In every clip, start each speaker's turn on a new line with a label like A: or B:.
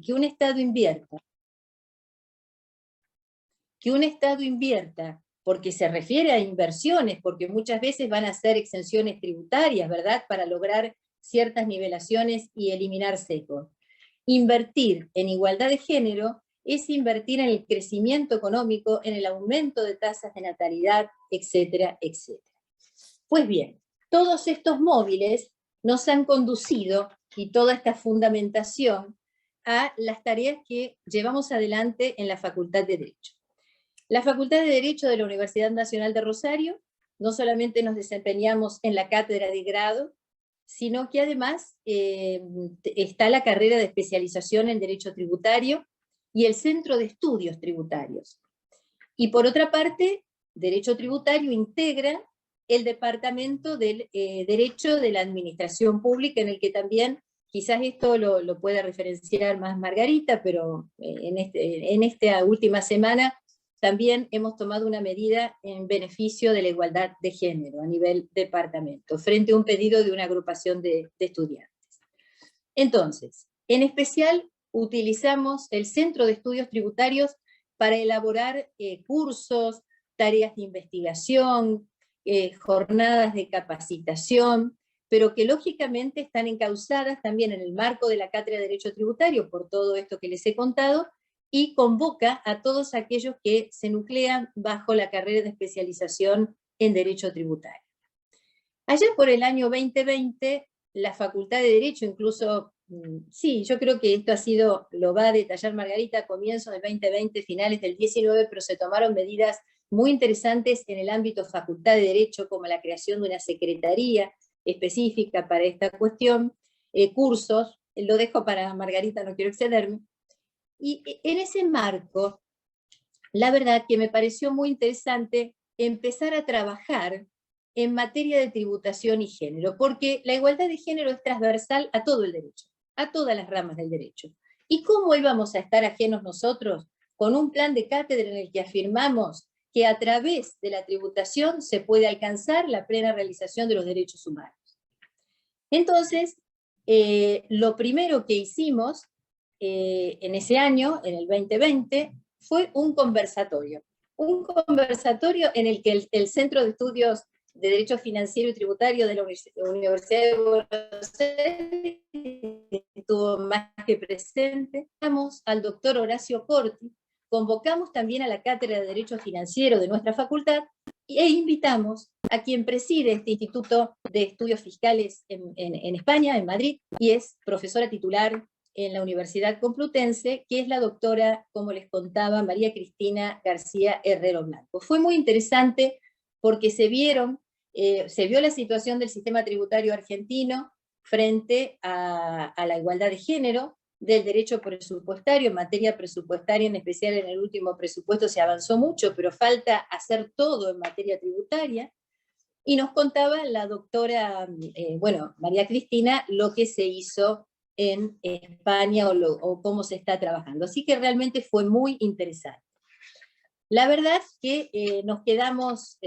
A: que un Estado invierta, porque se refiere a inversiones, porque muchas veces van a ser exenciones tributarias, ¿verdad?, para lograr ciertas nivelaciones y eliminar secos. Invertir en igualdad de género es invertir en el crecimiento económico, en el aumento de tasas de natalidad, etcétera, etcétera. Pues bien, todos estos móviles nos han conducido, y toda esta fundamentación, a las tareas que llevamos adelante en la Facultad de Derecho. La Facultad de Derecho de la Universidad Nacional de Rosario, no solamente nos desempeñamos en la cátedra de grado, sino que además está la carrera de especialización en Derecho Tributario y el Centro de Estudios Tributarios. Y por otra parte, Derecho Tributario integra el Departamento del Derecho de la Administración Pública, en el que también, quizás esto lo pueda referenciar más Margarita, pero en esta última semana también hemos tomado una medida en beneficio de la igualdad de género a nivel departamento, frente a un pedido de una agrupación de estudiantes. Entonces, en especial, utilizamos el Centro de Estudios Tributarios para elaborar cursos, tareas de investigación, jornadas de capacitación, pero que lógicamente están encausadas también en el marco de la Cátedra de Derecho Tributario, por todo esto que les he contado, y convoca a todos aquellos que se nuclean bajo la carrera de especialización en Derecho Tributario. Allá por el año 2020, la Facultad de Derecho, incluso, sí, yo creo que esto lo va a detallar Margarita, comienzos del 2020, finales del 19, pero se tomaron medidas muy interesantes en el ámbito Facultad de Derecho, como la creación de una secretaría específica para esta cuestión, cursos, lo dejo para Margarita, no quiero excederme. Y en ese marco, la verdad que me pareció muy interesante empezar a trabajar en materia de tributación y género, porque la igualdad de género es transversal a todo el derecho, a todas las ramas del derecho. ¿Y cómo íbamos a estar ajenos nosotros con un plan de cátedra en el que afirmamos que a través de la tributación se puede alcanzar la plena realización de los derechos humanos? Entonces, lo primero que hicimos en ese año, en el 2020, fue un conversatorio en el que el Centro de Estudios de Derecho Financiero y Tributario de la Universidad de Buenos Aires estuvo más que presente. Convocamos al doctor Horacio Corti, convocamos también a la Cátedra de Derecho Financiero de nuestra facultad e invitamos a quien preside este Instituto de Estudios Fiscales en España, en Madrid, y es profesora titular en la Universidad Complutense, que es la doctora, como les contaba, María Cristina García Herrero Blanco. Fue muy interesante porque se vio la situación del sistema tributario argentino frente a la igualdad de género, del derecho presupuestario. En materia presupuestaria, en especial en el último presupuesto, se avanzó mucho, pero falta hacer todo en materia tributaria. Y nos contaba la doctora, María Cristina, lo que se hizo en España o cómo se está trabajando. Así que realmente fue muy interesante. La verdad que nos quedamos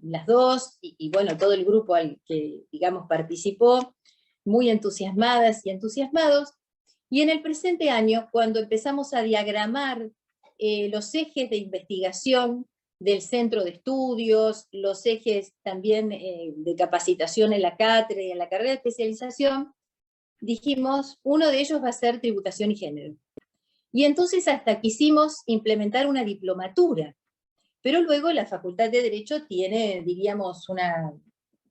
A: las dos, y bueno, todo el grupo al que, digamos, participó, muy entusiasmadas y entusiasmados, y en el presente año, cuando empezamos a diagramar los ejes de investigación del centro de estudios, los ejes también de capacitación en la cátedra y en la carrera de especialización, dijimos, uno de ellos va a ser tributación y género. Y entonces hasta quisimos implementar una diplomatura, pero luego la Facultad de Derecho tiene, diríamos, una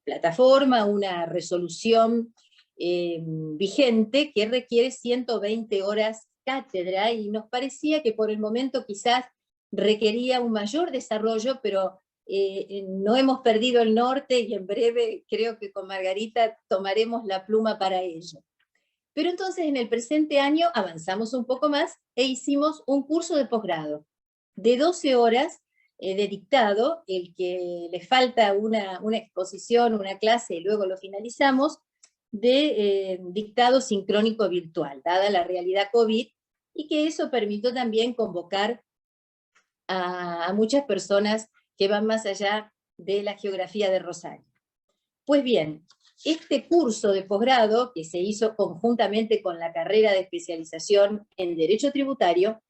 A: plataforma, una resolución vigente que requiere 120 horas cátedra, y nos parecía que por el momento quizás requería un mayor desarrollo, pero no hemos perdido el norte y en breve creo que con Margarita tomaremos la pluma para ello. Pero entonces en el presente año avanzamos un poco más e hicimos un curso de posgrado de 12 horas de dictado, el que le falta una exposición, una clase, y luego lo finalizamos, de dictado sincrónico virtual, dada la realidad COVID, y que eso permitió también convocar a muchas personas que van más allá de la geografía de Rosario. Pues bien, este curso de posgrado, que se hizo conjuntamente con la carrera de especialización en Derecho Tributario,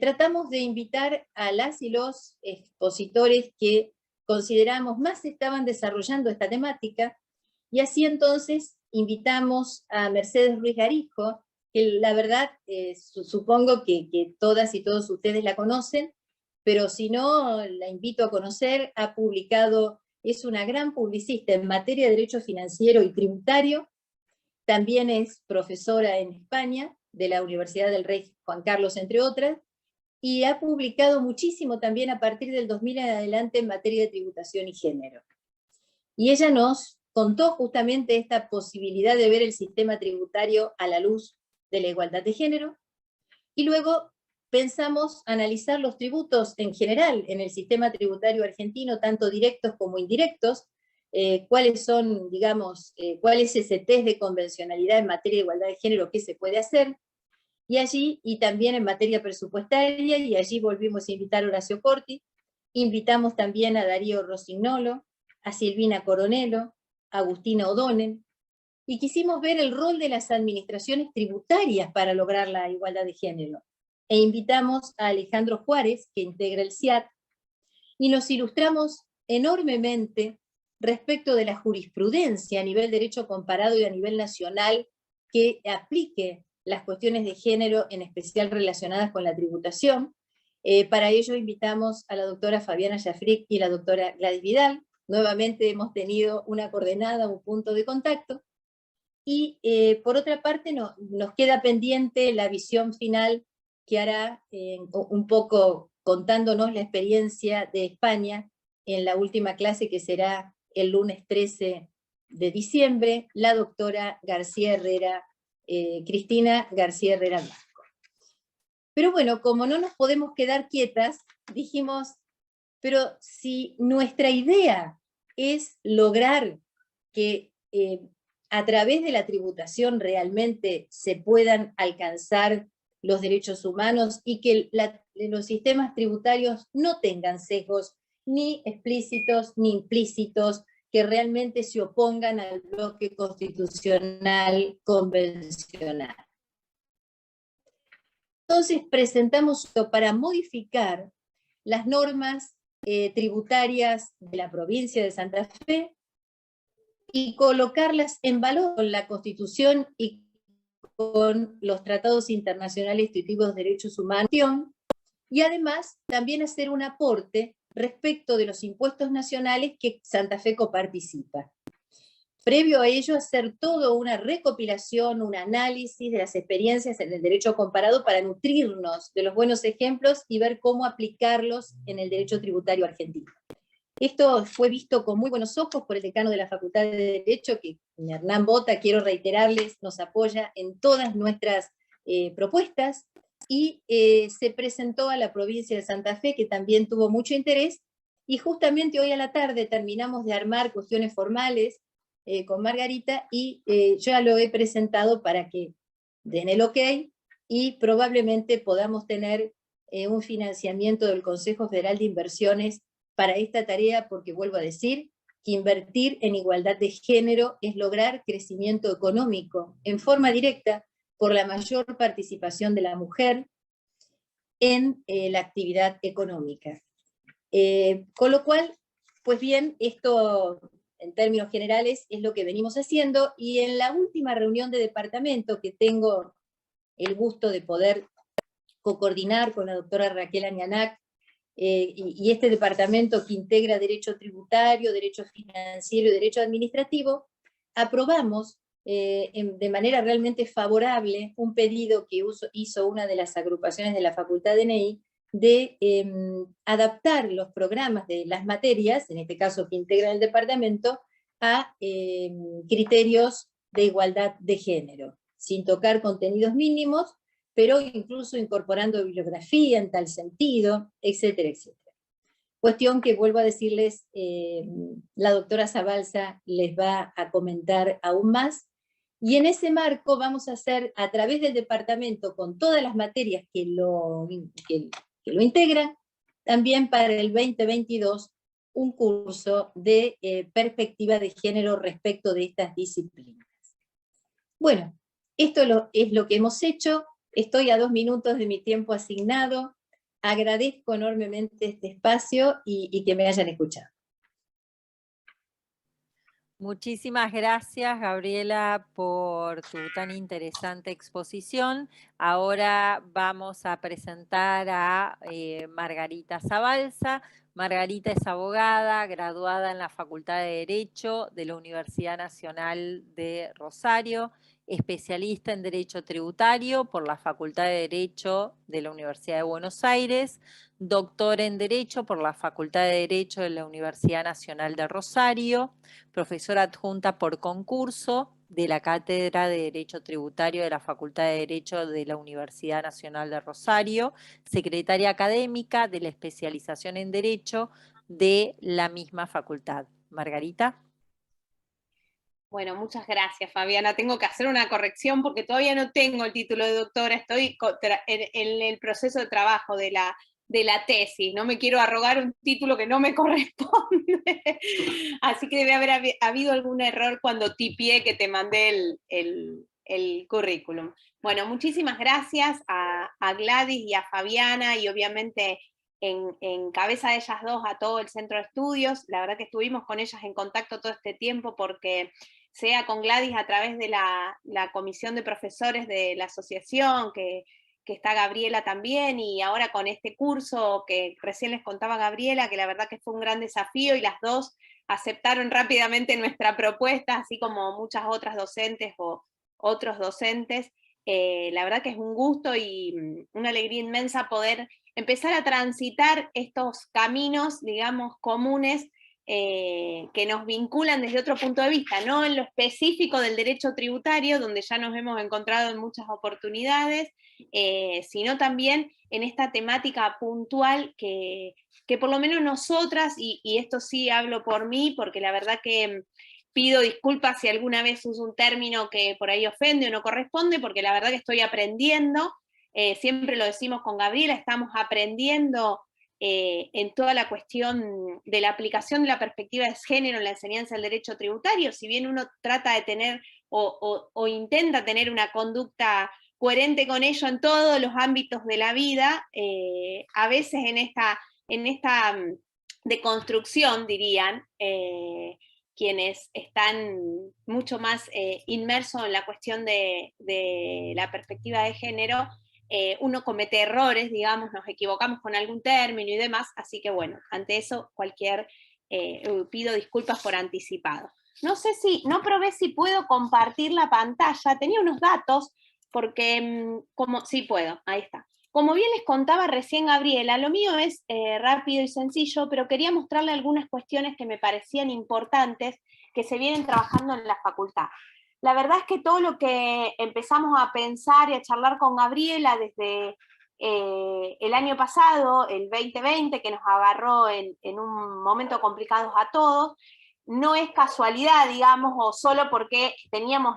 A: tratamos de invitar a las y los expositores que consideramos más estaban desarrollando esta temática, y así entonces invitamos a Mercedes Ruiz Garijo, que la verdad supongo que todas y todos ustedes la conocen, pero si no, la invito a conocer. Ha publicado, es una gran publicista en materia de derecho financiero y tributario, también es profesora en España, de la Universidad del Rey Juan Carlos, entre otras, y ha publicado muchísimo también a partir del 2000 en adelante en materia de tributación y género. Y ella nos contó justamente esta posibilidad de ver el sistema tributario a la luz de la igualdad de género, y luego pensamos analizar los tributos en general en el sistema tributario argentino, tanto directos como indirectos, cuáles son, digamos, cuál es ese test de convencionalidad en materia de igualdad de género que se puede hacer, y allí, y también en materia presupuestaria, y allí volvimos a invitar a Horacio Corti, invitamos también a Darío Rosignolo, a Silvina Coronelo, a Agustina O'Donnell, y quisimos ver el rol de las administraciones tributarias para lograr la igualdad de género. E invitamos a Alejandro Juárez, que integra el CIAT, y nos ilustramos enormemente respecto de la jurisprudencia a nivel derecho comparado y a nivel nacional que aplique las cuestiones de género, en especial relacionadas con la tributación. Para ello invitamos a la doctora Fabiana Jafric y la doctora Gladys Vidal. Nuevamente hemos tenido una coordenada, un punto de contacto. Y por otra parte nos queda pendiente la visión final que hará un poco contándonos la experiencia de España en la última clase, que será el lunes 13 de diciembre, la doctora García Herrera, Cristina García Herrera Blanco. Pero bueno, como no nos podemos quedar quietas, dijimos, pero si nuestra idea es lograr que a través de la tributación realmente se puedan alcanzar los derechos humanos y que los sistemas tributarios no tengan sesgos ni explícitos ni implícitos que realmente se opongan al bloque constitucional convencional. Entonces presentamos para modificar las normas tributarias de la provincia de Santa Fe y colocarlas en valor con la Constitución y con los tratados internacionales institutivos de derechos humanos, y además también hacer un aporte respecto de los impuestos nacionales que Santa Fe coparticipa. Previo a ello, hacer todo una recopilación, un análisis de las experiencias en el derecho comparado para nutrirnos de los buenos ejemplos y ver cómo aplicarlos en el derecho tributario argentino. Esto fue visto con muy buenos ojos por el decano de la Facultad de Derecho, que Hernán Bota, quiero reiterarles, nos apoya en todas nuestras propuestas, y se presentó a la provincia de Santa Fe, que también tuvo mucho interés, y justamente hoy a la tarde terminamos de armar cuestiones formales con Margarita, y yo ya lo he presentado para que den el ok, y probablemente podamos tener un financiamiento del Consejo Federal de Inversiones para esta tarea, porque vuelvo a decir que invertir en igualdad de género es lograr crecimiento económico en forma directa por la mayor participación de la mujer en la actividad económica. Con lo cual, pues bien, esto en términos generales es lo que venimos haciendo, y en la última reunión de departamento que tengo el gusto de poder coordinar con la doctora Raquel Añanac, y este departamento que integra derecho tributario, derecho financiero y derecho administrativo, aprobamos de manera realmente favorable un pedido que hizo una de las agrupaciones de la Facultad de NEI de adaptar los programas de las materias, en este caso que integra el departamento, a criterios de igualdad de género, sin tocar contenidos mínimos, pero incluso incorporando bibliografía en tal sentido, etcétera, etcétera. Cuestión que, vuelvo a decirles, la doctora Zabalza les va a comentar aún más, y en ese marco vamos a hacer, a través del departamento, con todas las materias que lo integran, también para el 2022, un curso de perspectiva de género respecto de estas disciplinas. Bueno, esto es lo que hemos hecho. Estoy a 2 minutos de mi tiempo asignado. Agradezco enormemente este espacio y que me hayan escuchado.
B: Muchísimas gracias, Gabriela, por tu tan interesante exposición. Ahora vamos a presentar a Margarita Zabalza. Margarita es abogada, graduada en la Facultad de Derecho de la Universidad Nacional de Rosario, especialista en Derecho Tributario por la Facultad de Derecho de la Universidad de Buenos Aires, doctora en Derecho por la Facultad de Derecho de la Universidad Nacional de Rosario, profesora adjunta por concurso de la Cátedra de Derecho Tributario de la Facultad de Derecho de la Universidad Nacional de Rosario, secretaria académica de la especialización en Derecho de la misma facultad. Margarita.
C: Bueno, muchas gracias, Fabiana. Tengo que hacer una corrección porque todavía no tengo el título de doctora, estoy en el proceso de trabajo de la tesis, no me quiero arrogar un título que no me corresponde, así que debe haber habido algún error cuando tipié que te mandé el currículum. Bueno, muchísimas gracias a Gladys y a Fabiana, y obviamente en cabeza de ellas dos a todo el Centro de Estudios. La verdad que estuvimos con ellas en contacto todo este tiempo, porque sea con Gladys a través de la comisión de profesores de la asociación, que está Gabriela también, y ahora con este curso que recién les contaba Gabriela, que la verdad que fue un gran desafío, y las dos aceptaron rápidamente nuestra propuesta, así como muchas otras docentes o otros docentes. La verdad que es un gusto y una alegría inmensa poder empezar a transitar estos caminos, digamos, comunes, que nos vinculan desde otro punto de vista, no en lo específico del derecho tributario, donde ya nos hemos encontrado en muchas oportunidades, sino también en esta temática puntual que por lo menos nosotras, y esto sí hablo por mí, porque la verdad que pido disculpas si alguna vez uso un término que por ahí ofende o no corresponde, porque la verdad que estoy aprendiendo, siempre lo decimos con Gabriela, estamos aprendiendo en toda la cuestión de la aplicación de la perspectiva de género en la enseñanza del derecho tributario. Si bien uno trata de tener o intenta tener una conducta coherente con ello en todos los ámbitos de la vida, a veces en esta deconstrucción, dirían, quienes están mucho más inmersos en la cuestión de la perspectiva de género, uno comete errores, digamos, nos equivocamos con algún término y demás, así que bueno, ante eso pido disculpas por anticipado. No sé no probé si puedo compartir la pantalla, tenía unos datos, porque sí puedo, ahí está. Como bien les contaba recién Gabriela, lo mío es rápido y sencillo, pero quería mostrarle algunas cuestiones que me parecían importantes que se vienen trabajando en la facultad. La verdad es que todo lo que empezamos a pensar y a charlar con Gabriela desde el año pasado, el 2020, que nos agarró en un momento complicado a todos, no es casualidad, digamos, o solo porque teníamos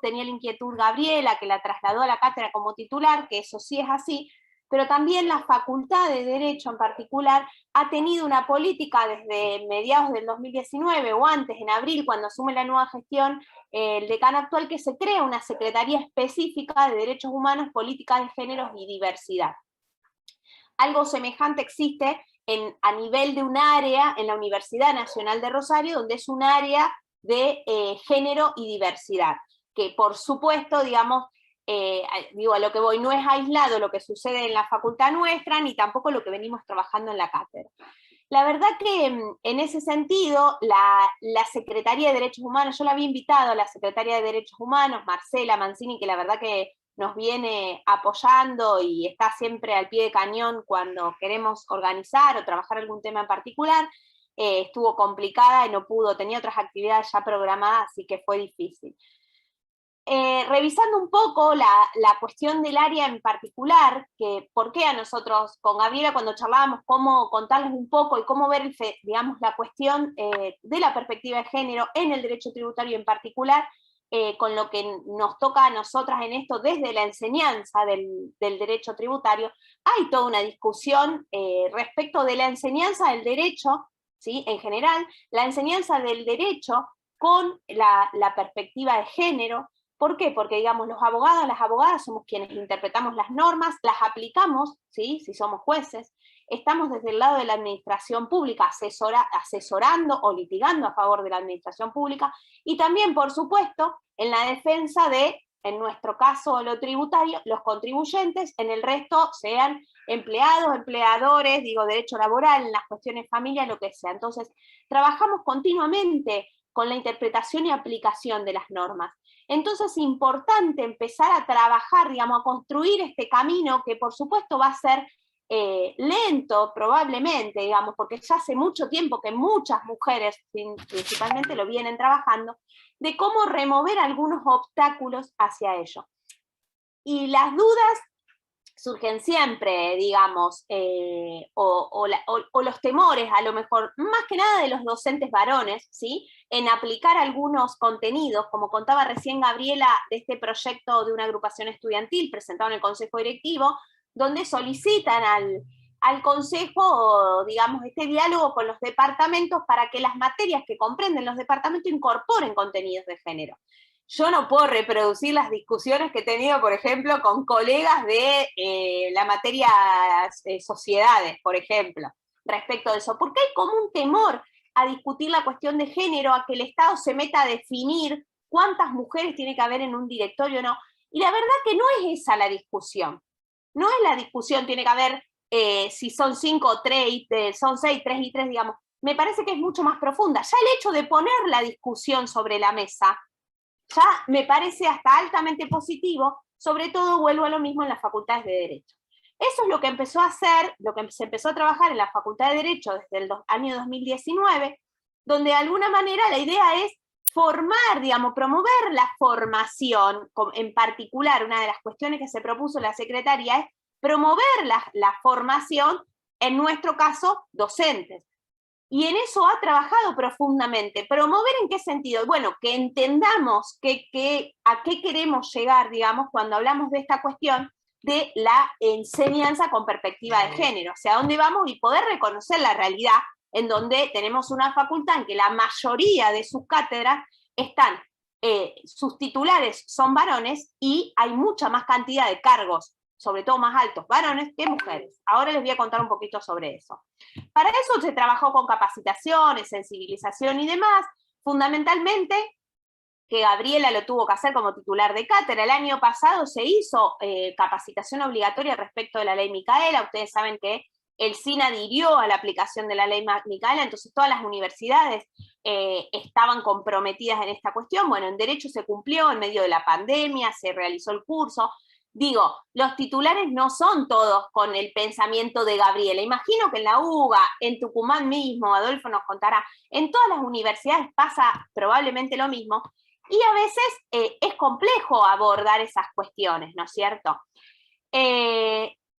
C: tenía la inquietud Gabriela, que la trasladó a la cátedra como titular, que eso sí es así, pero también la Facultad de Derecho en particular ha tenido una política desde mediados del 2019 o antes, en abril, cuando asume la nueva gestión el decano actual, que se crea una Secretaría Específica de Derechos Humanos, Políticas de Géneros y Diversidad. Algo semejante existe a nivel de un área en la Universidad Nacional de Rosario, donde es un área de género y diversidad, que por supuesto, digamos, a lo que voy, no es aislado lo que sucede en la facultad nuestra, ni tampoco lo que venimos trabajando en la cátedra. La verdad que en ese sentido, la Secretaría de Derechos Humanos, yo la había invitado a la Secretaría de Derechos Humanos, Marcela Mancini, que la verdad que nos viene apoyando y está siempre al pie de cañón cuando queremos organizar o trabajar algún tema en particular. Estuvo complicada y no pudo, tenía otras actividades ya programadas, así que fue difícil. Revisando un poco la cuestión del área en particular, que por qué a nosotros con Gabriela cuando charlábamos cómo contarles un poco y cómo ver, digamos, la cuestión de la perspectiva de género en el derecho tributario en particular, con lo que nos toca a nosotras en esto desde la enseñanza del derecho tributario, hay toda una discusión respecto de la enseñanza del derecho, ¿sí? En general, la enseñanza del derecho con la perspectiva de género. ¿Por qué? Porque, digamos, los abogados, las abogadas somos quienes interpretamos las normas, las aplicamos, ¿sí? Si somos jueces, estamos desde el lado de la administración pública asesorando o litigando a favor de la administración pública, y también, por supuesto, en la defensa de, en nuestro caso, lo tributario, los contribuyentes, en el resto sean empleados, empleadores, digo, derecho laboral, en las cuestiones familia, lo que sea. Entonces, trabajamos continuamente con la interpretación y aplicación de las normas. Entonces es importante empezar a trabajar, digamos, a construir este camino que por supuesto va a ser lento probablemente, digamos, porque ya hace mucho tiempo que muchas mujeres principalmente lo vienen trabajando, de cómo remover algunos obstáculos hacia ello. Y las dudas surgen siempre, digamos, o los temores, a lo mejor, más que nada de los docentes varones, ¿sí? En aplicar algunos contenidos, como contaba recién Gabriela, de este proyecto de una agrupación estudiantil presentado en el Consejo Directivo, donde solicitan al Consejo, digamos, este diálogo con los departamentos para que las materias que comprenden los departamentos incorporen contenidos de género. Yo no puedo reproducir las discusiones que he tenido, por ejemplo, con colegas de la materia sociedades, por ejemplo, respecto de eso, porque hay como un temor a discutir la cuestión de género, a que el Estado se meta a definir cuántas mujeres tiene que haber en un directorio o no, y la verdad que no es esa la discusión. No es la discusión, tiene que haber si son 5 o 3, son 6, 3 y 3, digamos. Me parece que es mucho más profunda. Ya el hecho de poner la discusión sobre la mesa, ya me parece hasta altamente positivo, sobre todo vuelvo a lo mismo en las facultades de Derecho. Eso es lo que empezó a hacer, lo que se empezó a trabajar en la Facultad de Derecho desde el año 2019, donde de alguna manera la idea es formar, digamos, promover la formación, en particular una de las cuestiones que se propuso la Secretaría es promover la formación, en nuestro caso, docentes. Y en eso ha trabajado profundamente. ¿Promover en qué sentido? Bueno, que entendamos a qué queremos llegar, digamos, cuando hablamos de esta cuestión de la enseñanza con perspectiva de género, o sea, dónde vamos y poder reconocer la realidad en donde tenemos una facultad en que la mayoría de sus cátedras están, sus titulares son varones y hay mucha más cantidad de cargos, sobre todo más altos, varones que mujeres. Ahora les voy a contar un poquito sobre eso. Para eso se trabajó con capacitaciones, sensibilización y demás, fundamentalmente que Gabriela lo tuvo que hacer como titular de cátedra. El año pasado se hizo capacitación obligatoria respecto de la ley Micaela. Ustedes saben que el SIN adhirió a la aplicación de la ley Micaela, entonces todas las universidades estaban comprometidas en esta cuestión. Bueno, en Derecho se cumplió en medio de la pandemia, se realizó el curso. Digo, los titulares no son todos con el pensamiento de Gabriela. Imagino que en la UBA, en Tucumán mismo, Adolfo nos contará, en todas las universidades pasa probablemente lo mismo, y a veces es complejo abordar esas cuestiones, ¿no es cierto?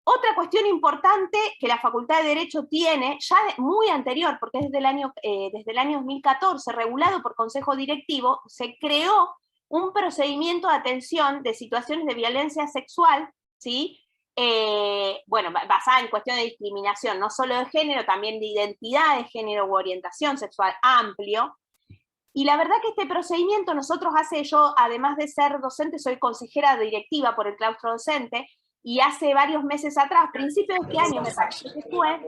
C: Otra cuestión importante que la Facultad de Derecho tiene, ya muy anterior, porque es desde el año 2014, regulado por Consejo Directivo, se creó un procedimiento de atención de situaciones de violencia sexual, ¿sí? Bueno, basada en cuestión de discriminación, no solo de género, también de identidad de género u orientación sexual amplio. Y la verdad que este procedimiento yo, además de ser docente, soy consejera directiva por el claustro docente, y hace varios meses atrás, principios de este año me parece que fue,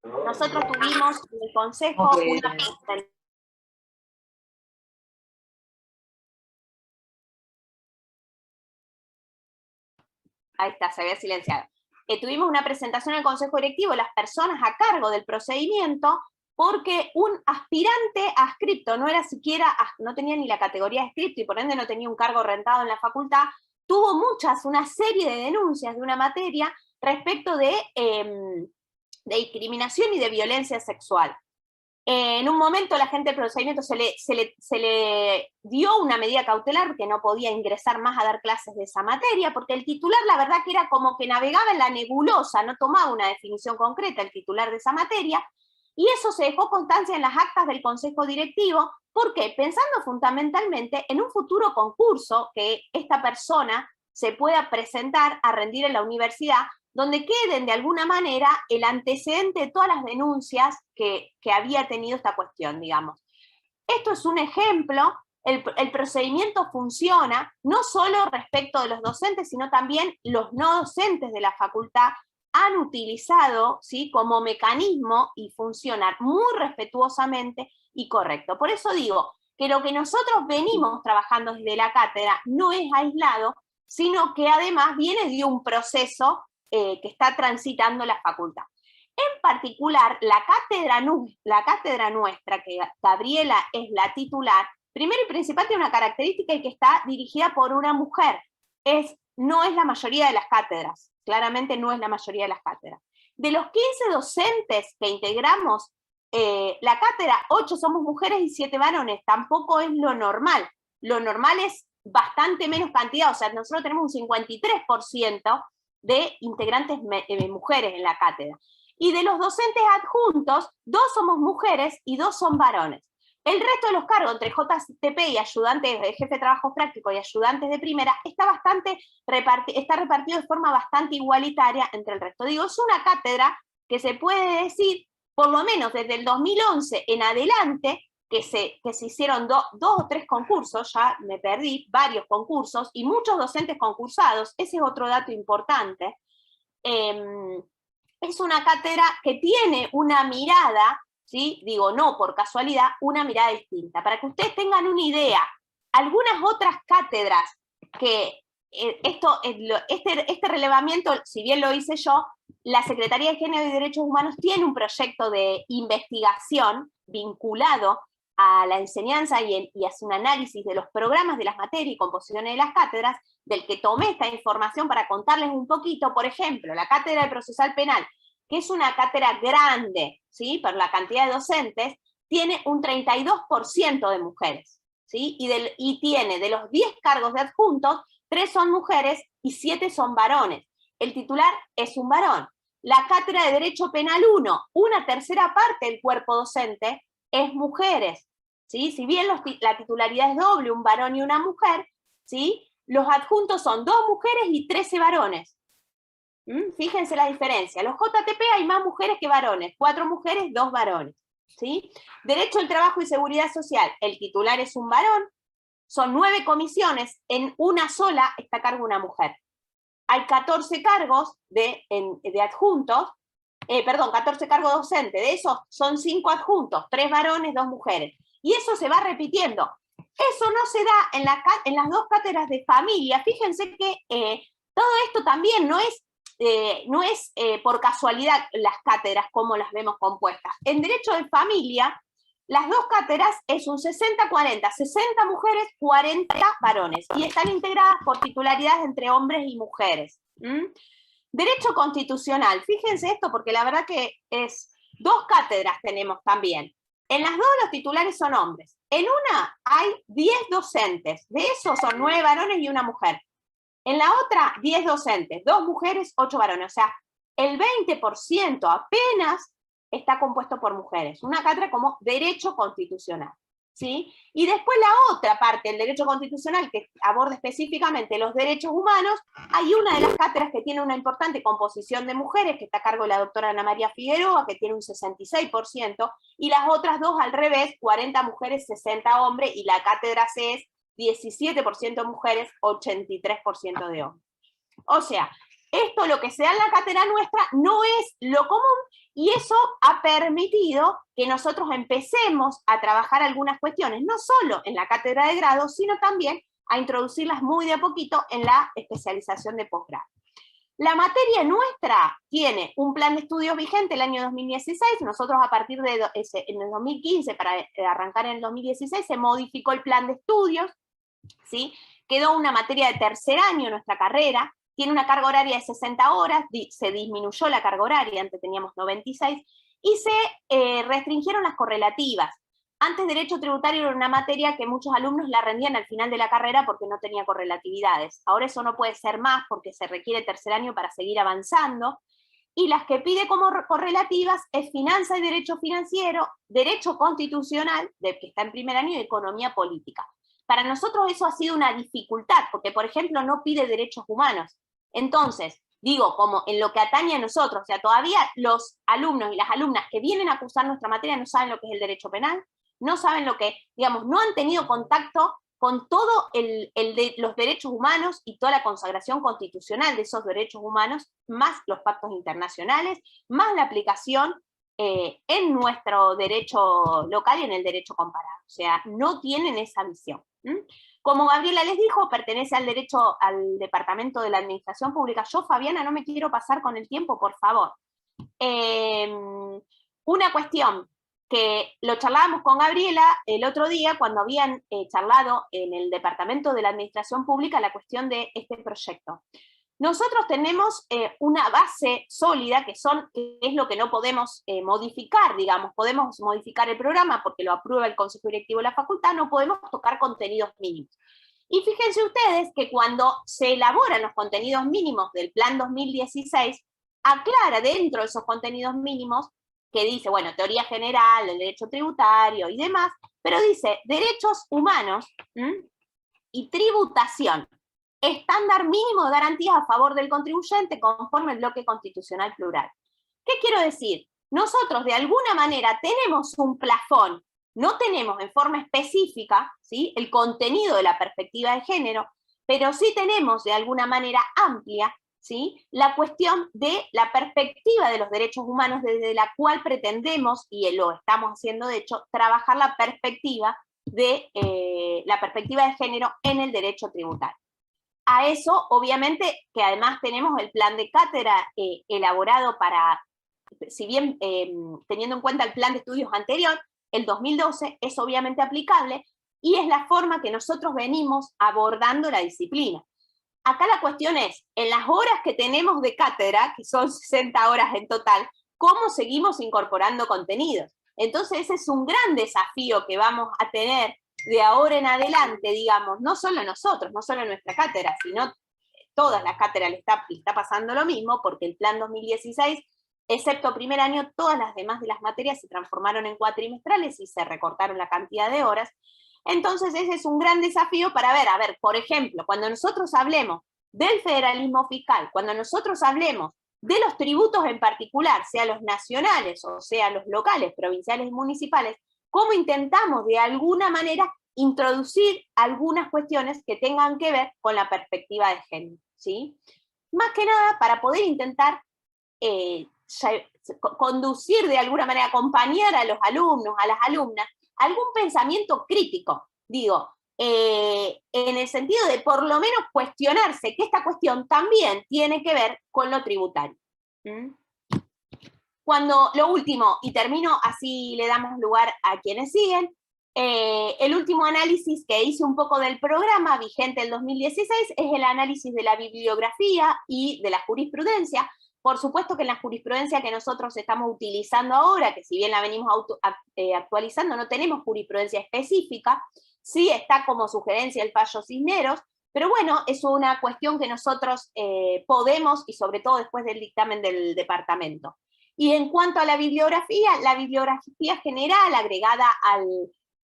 C: nosotros tuvimos en el consejo una presentación. Ahí está, se había silenciado. Tuvimos una presentación en el Consejo Directivo, las personas a cargo del procedimiento, porque un aspirante a adscripto, no tenía ni la categoría de adscripto y por ende no tenía un cargo rentado en la facultad, tuvo una serie de denuncias de una materia respecto de discriminación y de violencia sexual. En un momento la gente del procedimiento se le dio una medida cautelar que no podía ingresar más a dar clases de esa materia, porque el titular la verdad que era como que navegaba en la nebulosa, no tomaba una definición concreta el titular de esa materia, y eso se dejó constancia en las actas del Consejo Directivo, porque pensando fundamentalmente en un futuro concurso que esta persona se pueda presentar a rendir en la universidad, donde queden de alguna manera el antecedente de todas las denuncias que había tenido esta cuestión, digamos. Esto es un ejemplo, el procedimiento funciona, no solo respecto de los docentes, sino también los no docentes de la facultad han utilizado, ¿sí?, como mecanismo y funciona muy respetuosamente y correcto. Por eso digo que lo que nosotros venimos trabajando desde la cátedra no es aislado, sino que además viene de un proceso que está transitando la facultad. En particular, la cátedra nuestra, que Gabriela es la titular, primero y principal tiene una característica y que está dirigida por una mujer. No es la mayoría de las cátedras, claramente no es la mayoría de las cátedras. De los 15 docentes que integramos la cátedra, 8 somos mujeres y 7 varones, tampoco es lo normal. Lo normal es bastante menos cantidad, o sea, nosotros tenemos un 53% de integrantes mujeres en la cátedra. Y de los docentes adjuntos, 2 somos mujeres y 2 son varones. El resto de los cargos, entre JTP y ayudantes de jefe de trabajo práctico y ayudantes de primera, está repartido de forma bastante igualitaria entre el resto. Digo, es una cátedra que se puede decir, por lo menos desde el 2011 en adelante, que se hicieron 2 o 3 concursos, ya me perdí, varios concursos, y muchos docentes concursados, ese es otro dato importante. Es una cátedra que tiene una mirada, ¿sí?, digo, no por casualidad, una mirada distinta. Para que ustedes tengan una idea, algunas otras cátedras que este relevamiento, si bien lo hice yo, la Secretaría de Género y Derechos Humanos tiene un proyecto de investigación vinculado a la enseñanza y hace un análisis de los programas de las materias y composiciones de las cátedras, del que tomé esta información para contarles un poquito. Por ejemplo, la Cátedra de Procesal Penal, que es una cátedra grande, ¿sí?, por la cantidad de docentes, tiene un 32% de mujeres, ¿sí?, y tiene de los 10 cargos de adjuntos, 3 son mujeres y 7 son varones. El titular es un varón. La Cátedra de Derecho Penal 1, una tercera parte del cuerpo docente es mujeres, ¿sí? Si bien la titularidad es doble, un varón y una mujer, ¿sí?, los adjuntos son 2 mujeres y 13 varones. Fíjense la diferencia. Los JTP hay más mujeres que varones, 4 mujeres, 2 varones, ¿sí? Derecho al Trabajo y Seguridad Social, el titular es un varón, son 9 comisiones, en una sola está a cargo una mujer. Hay 14 cargos de adjuntos, 14 cargos docentes, de esos son 5 adjuntos, 3 varones, 2 mujeres. Y eso se va repitiendo. Eso no se da en las 2 cátedras de familia. Fíjense que todo esto también no es por casualidad las cátedras como las vemos compuestas. En Derecho de Familia, las 2 cátedras es un 60-40, 60 mujeres, 40 varones, y están integradas por titularidades entre hombres y mujeres. Derecho Constitucional, fíjense esto porque la verdad que 2 cátedras tenemos también. En las 2 los titulares son hombres. En una hay 10 docentes, de esos son 9 varones y una mujer. En la otra, 10 docentes, 2 mujeres, 8 varones. O sea, el 20% apenas está compuesto por mujeres. Una cátedra como Derecho Constitucional, ¿sí? Y después la otra parte, el Derecho Constitucional, que aborda específicamente los derechos humanos, hay una de las cátedras que tiene una importante composición de mujeres, que está a cargo de la doctora Ana María Figueroa, que tiene un 66%, y las otras 2 al revés, 40 mujeres, 60 hombres, y la cátedra C es 17% mujeres, 83% de hombres. O sea, esto, lo que se da en la cátedra nuestra, no es lo común, y eso ha permitido que nosotros empecemos a trabajar algunas cuestiones, no solo en la cátedra de grado, sino también a introducirlas muy de a poquito en la especialización de posgrado. La materia nuestra tiene un plan de estudios vigente el año 2016, nosotros a partir de en el 2015, para arrancar en el 2016, se modificó el plan de estudios, ¿sí? Quedó una materia de tercer año en nuestra carrera, tiene una carga horaria de 60 horas, se disminuyó la carga horaria, antes teníamos 96, y se restringieron las correlativas. Antes Derecho Tributario era una materia que muchos alumnos la rendían al final de la carrera porque no tenía correlatividades. Ahora eso no puede ser más porque se requiere tercer año para seguir avanzando, y las que pide como correlativas es Finanza y Derecho Financiero, Derecho Constitucional, que está en primer año, y Economía Política. Para nosotros eso ha sido una dificultad, porque por ejemplo no pide derechos humanos. Entonces, digo, como en lo que atañe a nosotros, o sea, todavía los alumnos y las alumnas que vienen a cursar nuestra materia no saben lo que es el derecho penal, no saben lo que, digamos, no han tenido contacto con todo de los derechos humanos y toda la consagración constitucional de esos derechos humanos, más los pactos internacionales, más la aplicación en nuestro derecho local y en el derecho comparado. O sea, no tienen esa visión. Como Gabriela les dijo, pertenece al departamento de la administración pública. Yo, Fabiana, no me quiero pasar con el tiempo, por favor. Una cuestión que lo charlábamos con Gabriela el otro día cuando habían charlado en el departamento de la administración pública la cuestión de este proyecto. Nosotros tenemos una base sólida, que es lo que no podemos modificar, digamos, podemos modificar el programa porque lo aprueba el Consejo Directivo de la Facultad, no podemos tocar contenidos mínimos. Y fíjense ustedes que cuando se elaboran los contenidos mínimos del Plan 2016, aclara dentro de esos contenidos mínimos, que dice, bueno, teoría general, el derecho tributario y demás, pero dice derechos humanos y tributación. Estándar mínimo de garantías a favor del contribuyente conforme al bloque constitucional plural. ¿Qué quiero decir? Nosotros de alguna manera tenemos un plafón, no tenemos en forma específica, ¿sí?, el contenido de la perspectiva de género, pero sí tenemos de alguna manera amplia, ¿sí?, la cuestión de la perspectiva de los derechos humanos desde la cual pretendemos, y lo estamos haciendo de hecho, trabajar la perspectiva de género en el derecho tributario. A eso, obviamente, que además tenemos el plan de cátedra elaborado para, si bien teniendo en cuenta el plan de estudios anterior, el 2012 es obviamente aplicable, y es la forma que nosotros venimos abordando la disciplina. Acá la cuestión es, en las horas que tenemos de cátedra, que son 60 horas en total, ¿cómo seguimos incorporando contenidos? Entonces ese es un gran desafío que vamos a tener de ahora en adelante, digamos, no solo nosotros, no solo nuestra cátedra, sino todas las cátedras le está pasando lo mismo, porque el plan 2016, excepto primer año, todas las demás de las materias se transformaron en cuatrimestrales y se recortaron la cantidad de horas. Entonces ese es un gran desafío para ver, por ejemplo, cuando nosotros hablemos del federalismo fiscal, cuando nosotros hablemos de los tributos en particular, sea los nacionales o sea los locales, provinciales y municipales, cómo intentamos de alguna manera introducir algunas cuestiones que tengan que ver con la perspectiva de género, ¿sí? Más que nada para poder intentar conducir de alguna manera, acompañar a los alumnos, a las alumnas, algún pensamiento crítico, digo, en el sentido de por lo menos cuestionarse que esta cuestión también tiene que ver con lo tributario. Cuando lo último, y termino, así le damos lugar a quienes siguen, el último análisis que hice un poco del programa vigente del 2016 es el análisis de la bibliografía y de la jurisprudencia. Por supuesto que en la jurisprudencia que nosotros estamos utilizando ahora, que si bien la venimos actualizando, no tenemos jurisprudencia específica, sí está como sugerencia el fallo Cisneros, pero bueno, es una cuestión que nosotros podemos, y sobre todo después del dictamen del departamento. Y en cuanto a la bibliografía general agregada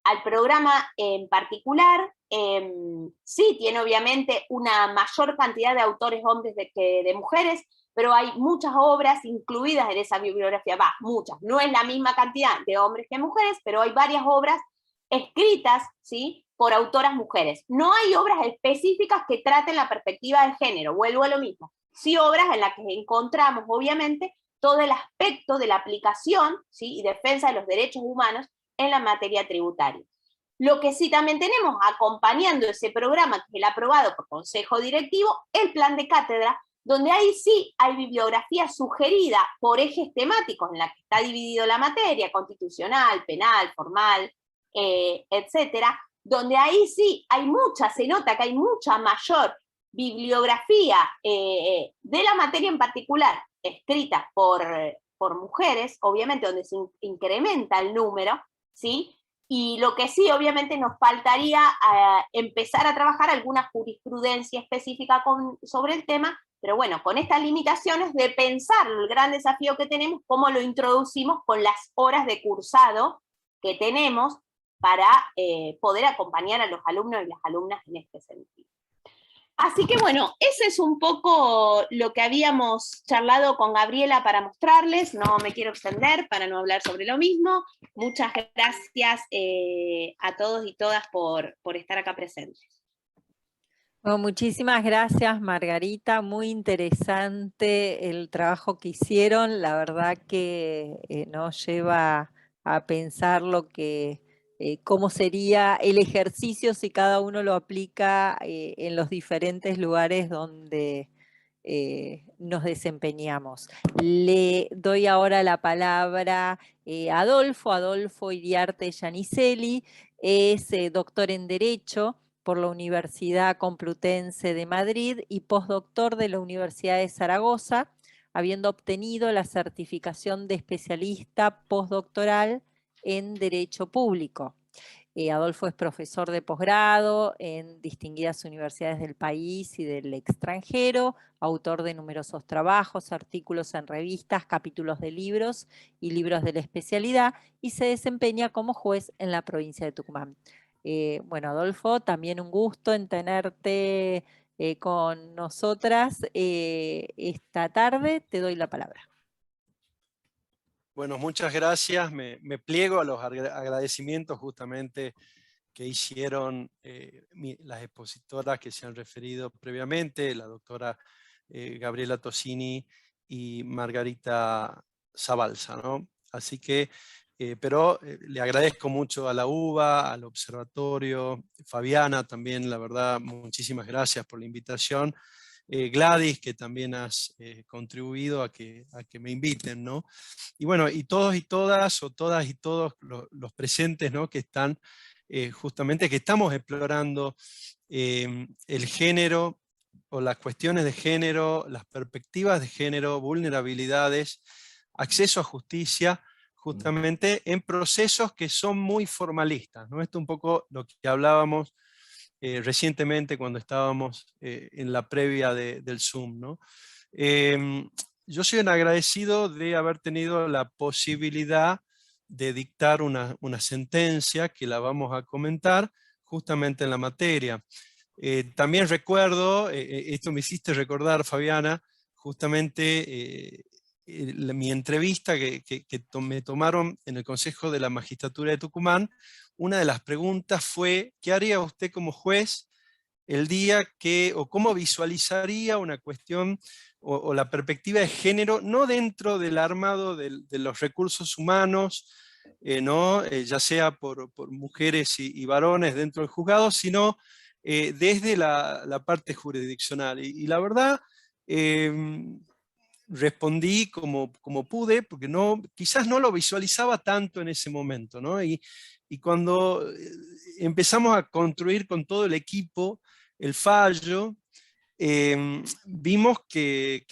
C: al programa en particular, sí tiene obviamente una mayor cantidad de autores hombres que de mujeres, pero hay muchas obras incluidas en esa bibliografía, muchas, no es la misma cantidad de hombres que mujeres, pero hay varias obras escritas, ¿sí?, por autoras mujeres. No hay obras específicas que traten la perspectiva de género, vuelvo a lo mismo, sí obras en las que encontramos obviamente todo el aspecto de la aplicación, ¿sí?, y defensa de los derechos humanos en la materia tributaria. Lo que sí también tenemos acompañando ese programa, que es el aprobado por Consejo Directivo, el plan de cátedra, donde ahí sí hay bibliografía sugerida por ejes temáticos en la que está dividido la materia, constitucional, penal, formal, etcétera, donde ahí sí hay se nota que hay mucha mayor bibliografía de la materia en particular, escrita por mujeres, obviamente donde se incrementa el número, ¿sí? Y lo que sí, obviamente, nos faltaría empezar a trabajar alguna jurisprudencia específica sobre el tema, pero bueno, con estas limitaciones de pensar el gran desafío que tenemos, cómo lo introducimos con las horas de cursado que tenemos para poder acompañar a los alumnos y las alumnas en este sentido. Así que bueno, ese es un poco lo que habíamos charlado con Gabriela para mostrarles. No me quiero extender para no hablar sobre lo mismo. Muchas gracias a todos y todas por estar acá presentes.
B: Bueno, muchísimas gracias, Margarita. Muy interesante el trabajo que hicieron. La verdad que nos lleva a pensar cómo sería el ejercicio si cada uno lo aplica en los diferentes lugares donde nos desempeñamos. Le doy ahora la palabra a Adolfo Iriarte Giannicelli, es doctor en Derecho por la Universidad Complutense de Madrid y postdoctor de la Universidad de Zaragoza, habiendo obtenido la certificación de especialista postdoctoral en Derecho Público. Adolfo es profesor de posgrado en distinguidas universidades del país y del extranjero, autor de numerosos trabajos, artículos en revistas, capítulos de libros y libros de la especialidad, y se desempeña como juez en la provincia de Tucumán. Bueno, Adolfo, también un gusto en tenerte con nosotras esta tarde. Te doy la palabra.
D: Bueno, muchas gracias. Me pliego a los agradecimientos justamente que hicieron las expositoras que se han referido previamente, la doctora Gabriela Tosini y Margarita Zabalza, ¿no? Así que, pero le agradezco mucho a la UBA, al observatorio, Fabiana también, la verdad, muchísimas gracias por la invitación. Gladys, que también has contribuido a que me inviten, ¿no? Y bueno, y todos y todas, o todas y todos los presentes, ¿no? Que están justamente, que estamos explorando el género, o las cuestiones de género, las perspectivas de género, vulnerabilidades, acceso a justicia, justamente en procesos que son muy formalistas, ¿no? Esto es un poco lo que hablábamos recientemente cuando estábamos en la previa del Zoom, ¿no? Yo soy un agradecido de haber tenido la posibilidad de dictar una sentencia que la vamos a comentar justamente en la materia. También recuerdo, esto me hiciste recordar, Fabiana, justamente mi entrevista que me tomaron en el Consejo de la Magistratura de Tucumán. Una de las preguntas fue, ¿qué haría usted como juez el día que, o cómo visualizaría una cuestión o la perspectiva de género, no dentro del armado de los recursos humanos, ¿no? Ya sea por mujeres y varones dentro del juzgado, sino desde la parte jurisdiccional? Y la verdad, respondí como pude, porque quizás no lo visualizaba tanto en ese momento, ¿no? Y cuando empezamos a construir con todo el equipo el fallo, vimos que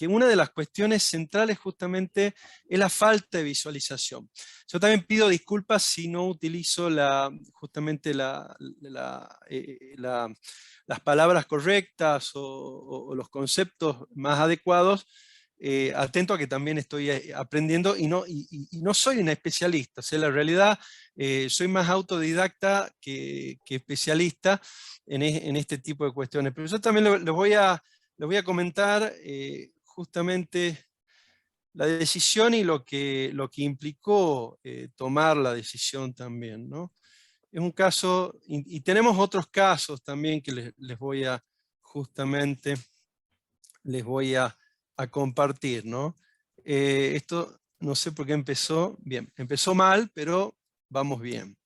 D: una de las cuestiones centrales justamente es la falta de visualización. Yo también pido disculpas si no utilizo justamente las palabras correctas o los conceptos más adecuados. Atento a que también estoy aprendiendo y no soy un especialista. O sea, la realidad, soy más autodidacta que especialista en este tipo de cuestiones. Pero yo también les voy a comentar justamente la decisión y lo que implicó tomar la decisión también, ¿no? Es un caso, y tenemos otros casos también que les voy a justamente compartir, ¿no? Esto no sé por qué empezó bien, empezó mal, pero vamos bien.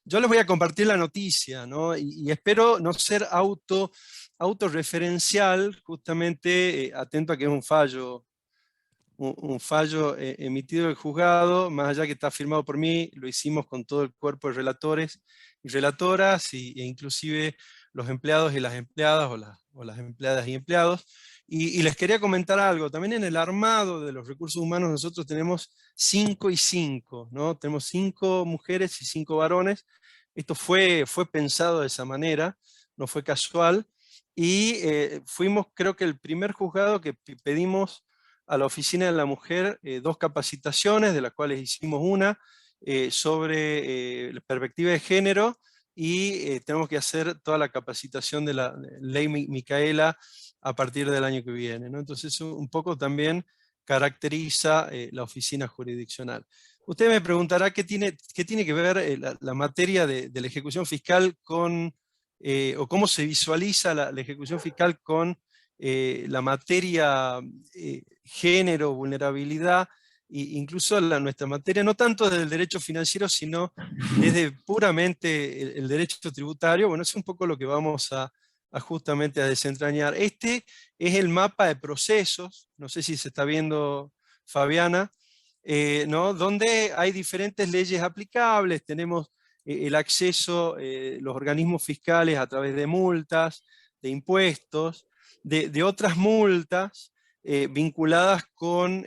D: Yo les voy a compartir la noticia, ¿no? Y espero no ser autorreferencial, justamente atento a que es un fallo emitido del juzgado, más allá que está firmado por mí, lo hicimos con todo el cuerpo de relatores y relatoras, e inclusive los empleados y las empleadas, o las empleadas y empleados. Y les quería comentar algo, también en el armado de los recursos humanos nosotros tenemos 5 y 5, ¿no? Tenemos 5 mujeres y 5 varones. Esto fue pensado de esa manera, no fue casual, y fuimos, creo que el primer juzgado que pedimos a la Oficina de la Mujer 2 capacitaciones, de las cuales hicimos una sobre la perspectiva de género, y tenemos que hacer toda la capacitación de la ley Micaela a partir del año que viene, ¿no? Entonces eso un poco también caracteriza la oficina jurisdiccional. Usted me preguntará qué tiene que ver la materia de la ejecución fiscal con, o cómo se visualiza la ejecución fiscal con la materia género, vulnerabilidad, e incluso nuestra materia, no tanto desde el derecho financiero, sino desde puramente el derecho tributario. Bueno, es un poco lo que vamos a justamente a desentrañar. Este es el mapa de procesos, no sé si se está viendo, Fabiana, ¿no? Donde hay diferentes leyes aplicables, tenemos el acceso, los organismos fiscales a través de multas, de impuestos, de otras multas vinculadas con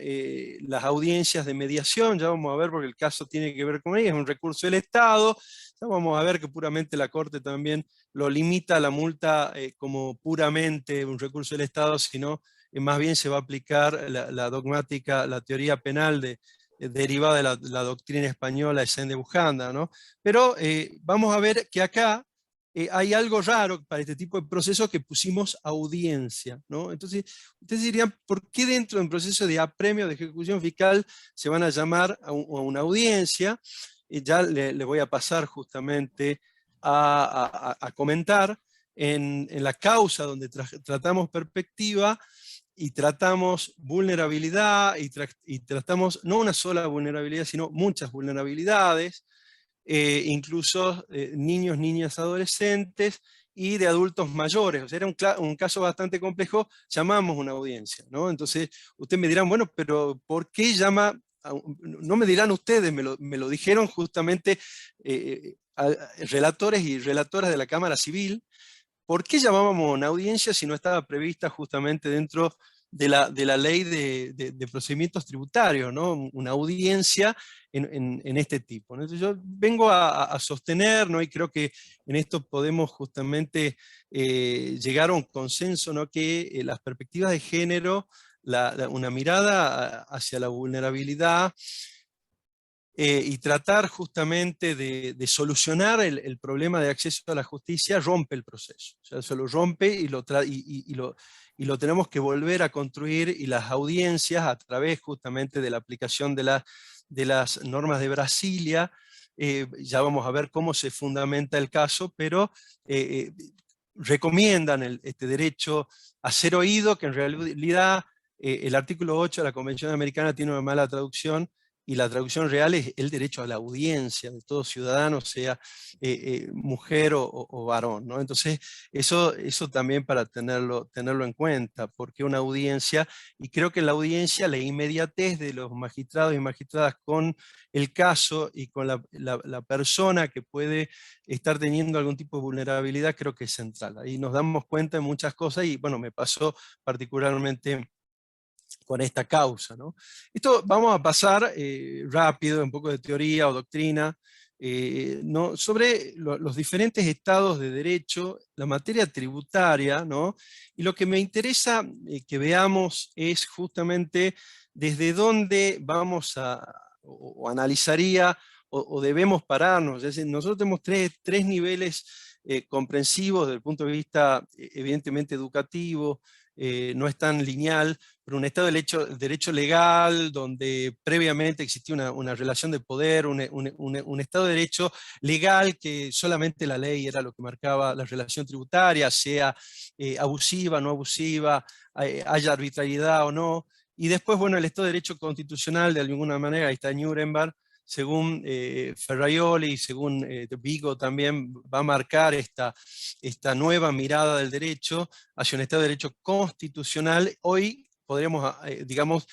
D: las audiencias de mediación. Ya vamos a ver, porque el caso tiene que ver con ello, es un recurso del Estado. Ya vamos a ver que puramente la Corte también lo limita a la multa como puramente un recurso del Estado, sino más bien se va a aplicar la dogmática, la teoría penal derivada de la doctrina española de Sáenz de Bujanda, ¿no? Pero vamos a ver que acá hay algo raro para este tipo de procesos, que pusimos audiencia, ¿no? Entonces, ustedes dirían, ¿por qué dentro de un proceso de apremio de ejecución fiscal se van a llamar a una audiencia? Ya le voy a pasar justamente a comentar en la causa donde tratamos perspectiva y tratamos vulnerabilidad y tratamos no una sola vulnerabilidad, sino muchas vulnerabilidades, incluso niños, niñas, adolescentes y de adultos mayores. O sea, era un caso bastante complejo, llamamos una audiencia, ¿no? Entonces, ustedes me dirán, bueno, pero ¿por qué llama? No me dirán ustedes, me lo dijeron justamente relatores y relatoras de la Cámara Civil. ¿Por qué llamábamos una audiencia si no estaba prevista justamente dentro de la ley de procedimientos tributarios, ¿no? Una audiencia en este tipo, ¿no? Entonces yo vengo a sostener, ¿no? Y creo que en esto podemos justamente llegar a un consenso, ¿no? Que las perspectivas de género, una mirada hacia la vulnerabilidad, y tratar justamente de solucionar el problema de acceso a la justicia, rompe el proceso. O sea, se lo rompe y lo tenemos que volver a construir, y las audiencias, a través justamente de la aplicación de las normas de Brasilia, ya vamos a ver cómo se fundamenta el caso, pero recomiendan este derecho a ser oído, que en realidad el artículo 8 de la Convención Americana tiene una mala traducción, y la traducción real es el derecho a la audiencia de todo ciudadano, sea mujer o varón, ¿no? Entonces, eso también para tenerlo en cuenta, porque una audiencia, y creo que en la audiencia la inmediatez de los magistrados y magistradas con el caso y con la persona que puede estar teniendo algún tipo de vulnerabilidad, creo que es central. Ahí nos damos cuenta de muchas cosas, y bueno, me pasó particularmente con esta causa, ¿no? Esto vamos a pasar rápido, un poco de teoría o doctrina, ¿no? Sobre los diferentes estados de derecho, la materia tributaria, ¿no? Y lo que me interesa que veamos es justamente desde dónde vamos o analizaría o debemos pararnos. Es decir, nosotros tenemos tres niveles comprensivos desde el punto de vista evidentemente educativo, no es tan lineal, pero un Estado de derecho legal, donde previamente existía una relación de poder, un Estado de derecho legal que solamente la ley era lo que marcaba la relación tributaria, sea abusiva, no abusiva, haya arbitrariedad o no. Y después, bueno, el Estado de derecho constitucional, de alguna manera, ahí está Nuremberg, según Ferraioli y según Vigo también va a marcar esta nueva mirada del derecho hacia un Estado de Derecho constitucional. Hoy podríamos, digamos,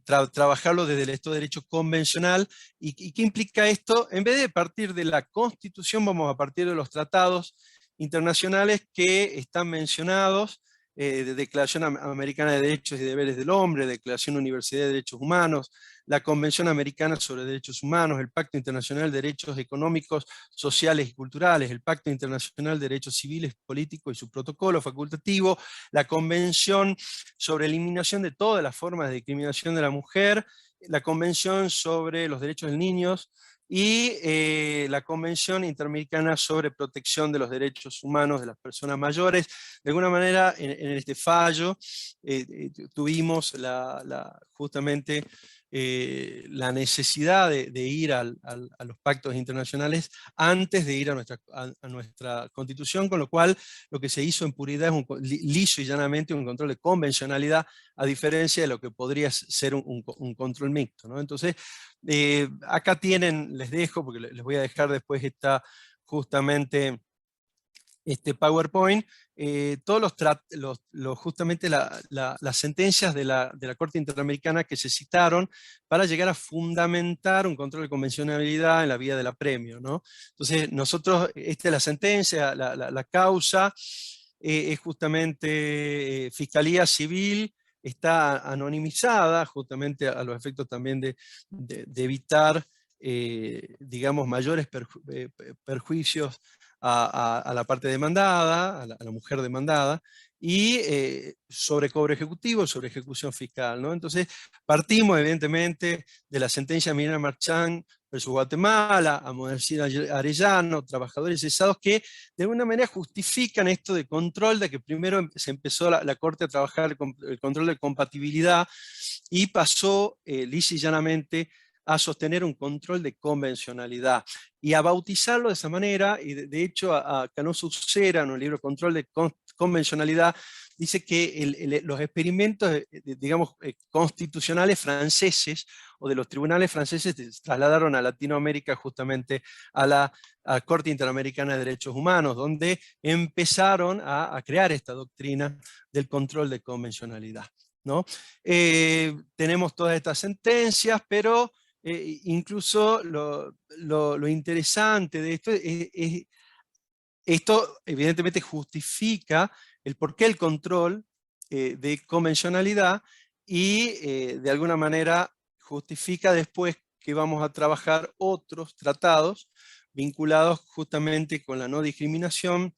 D: trabajarlo desde el Estado de Derecho convencional. ¿Y qué implica esto? En vez de partir de la Constitución, vamos a partir de los tratados internacionales que están mencionados, de Declaración Americana de Derechos y Deberes del Hombre, Declaración Universal de Derechos Humanos, la Convención Americana sobre Derechos Humanos, el Pacto Internacional de Derechos Económicos, Sociales y Culturales, el Pacto Internacional de Derechos Civiles, Políticos y su protocolo facultativo, la Convención sobre Eliminación de todas las formas de discriminación de la mujer, la Convención sobre los Derechos del Niño, y la Convención Interamericana sobre Protección de los Derechos Humanos de las Personas Mayores. De alguna manera, en este fallo tuvimos justamente la necesidad de ir a los pactos internacionales antes de ir a nuestra Constitución, con lo cual lo que se hizo en puridad es liso y llanamente un control de convencionalidad, a diferencia de lo que podría ser un control mixto, ¿no? Entonces, acá tienen, les dejo, porque les voy a dejar después justamente este PowerPoint, todos justamente las sentencias de la Corte Interamericana que se citaron para llegar a fundamentar un control de convencionalidad en la vía del apremio, ¿no? Entonces, nosotros, esta es la sentencia, la causa, es justamente Fiscalía Civil, está anonimizada, justamente a los efectos también de evitar, digamos, mayores perjuicios a la parte demandada, a la mujer demandada, y sobre cobro ejecutivo, sobre ejecución fiscal, ¿no? Entonces, partimos evidentemente de la sentencia de Mirna Marchán versus Guatemala, a Modercina Arellano, trabajadores cesados, que de alguna manera justifican esto de control, de que primero se empezó la Corte a trabajar el control de compatibilidad, y pasó lisa y llanamente a sostener un control de convencionalidad y a bautizarlo de esa manera, y de hecho a Canosa Ucera, en un libro Control de Convencionalidad, dice que los experimentos, digamos, constitucionales franceses o de los tribunales franceses se trasladaron a Latinoamérica justamente a la Corte Interamericana de Derechos Humanos, donde empezaron a crear esta doctrina del control de convencionalidad, ¿no? Tenemos todas estas sentencias, pero incluso lo interesante de esto es esto evidentemente justifica el por qué el control de convencionalidad, y de alguna manera justifica después que vamos a trabajar otros tratados vinculados justamente con la no discriminación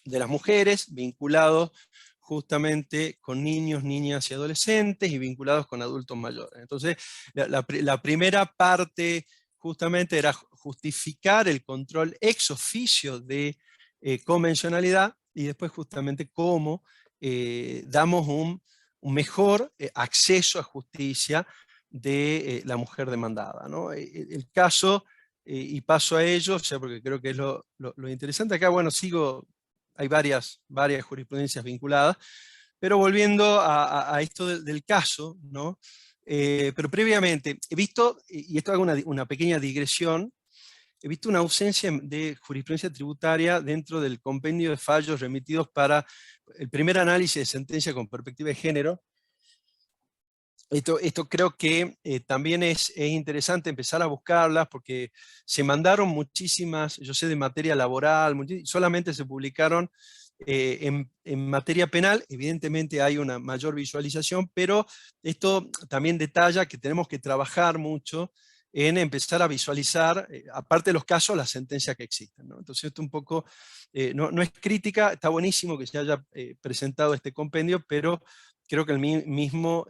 D: de las mujeres, vinculados justamente con niños, niñas y adolescentes, y vinculados con adultos mayores. Entonces, la primera parte justamente era justificar el control ex oficio de convencionalidad, y después justamente cómo damos un mejor acceso a justicia de la mujer demandada, ¿no? El caso, y paso a ello, o sea, porque creo que es lo interesante acá. Bueno, hay varias jurisprudencias vinculadas, pero volviendo a esto del caso, ¿no? Pero previamente, he visto, y esto hago una pequeña digresión, he visto una ausencia de jurisprudencia tributaria dentro del compendio de fallos remitidos para el primer análisis de sentencia con perspectiva de género. Esto creo que también es interesante empezar a buscarlas, porque se mandaron muchísimas, yo sé, de materia laboral, solamente se publicaron en materia penal. Evidentemente hay una mayor visualización, pero esto también detalla que tenemos que trabajar mucho en empezar a visualizar, aparte de los casos, las sentencias que existen, ¿no? Entonces esto un poco, no es crítica, está buenísimo que se haya presentado este compendio, pero creo que el mismo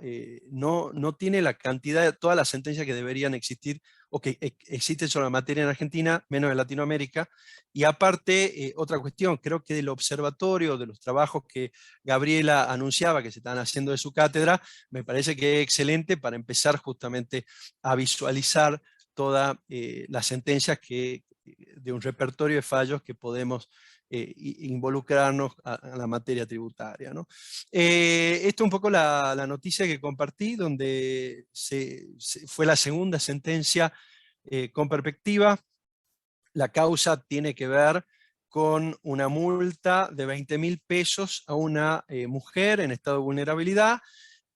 D: no tiene la cantidad de todas las sentencias que deberían existir, o que existen sobre la materia en Argentina, menos en Latinoamérica. Y aparte, otra cuestión, creo que del observatorio, de los trabajos que Gabriela anunciaba que se están haciendo de su cátedra, me parece que es excelente para empezar justamente a visualizar todas las sentencias de un repertorio de fallos que podemos involucrarnos a la materia tributaria, ¿no? Esto es un poco la noticia que compartí, donde fue la segunda sentencia con perspectiva. La causa tiene que ver con una multa de 20.000 pesos a una mujer en estado de vulnerabilidad.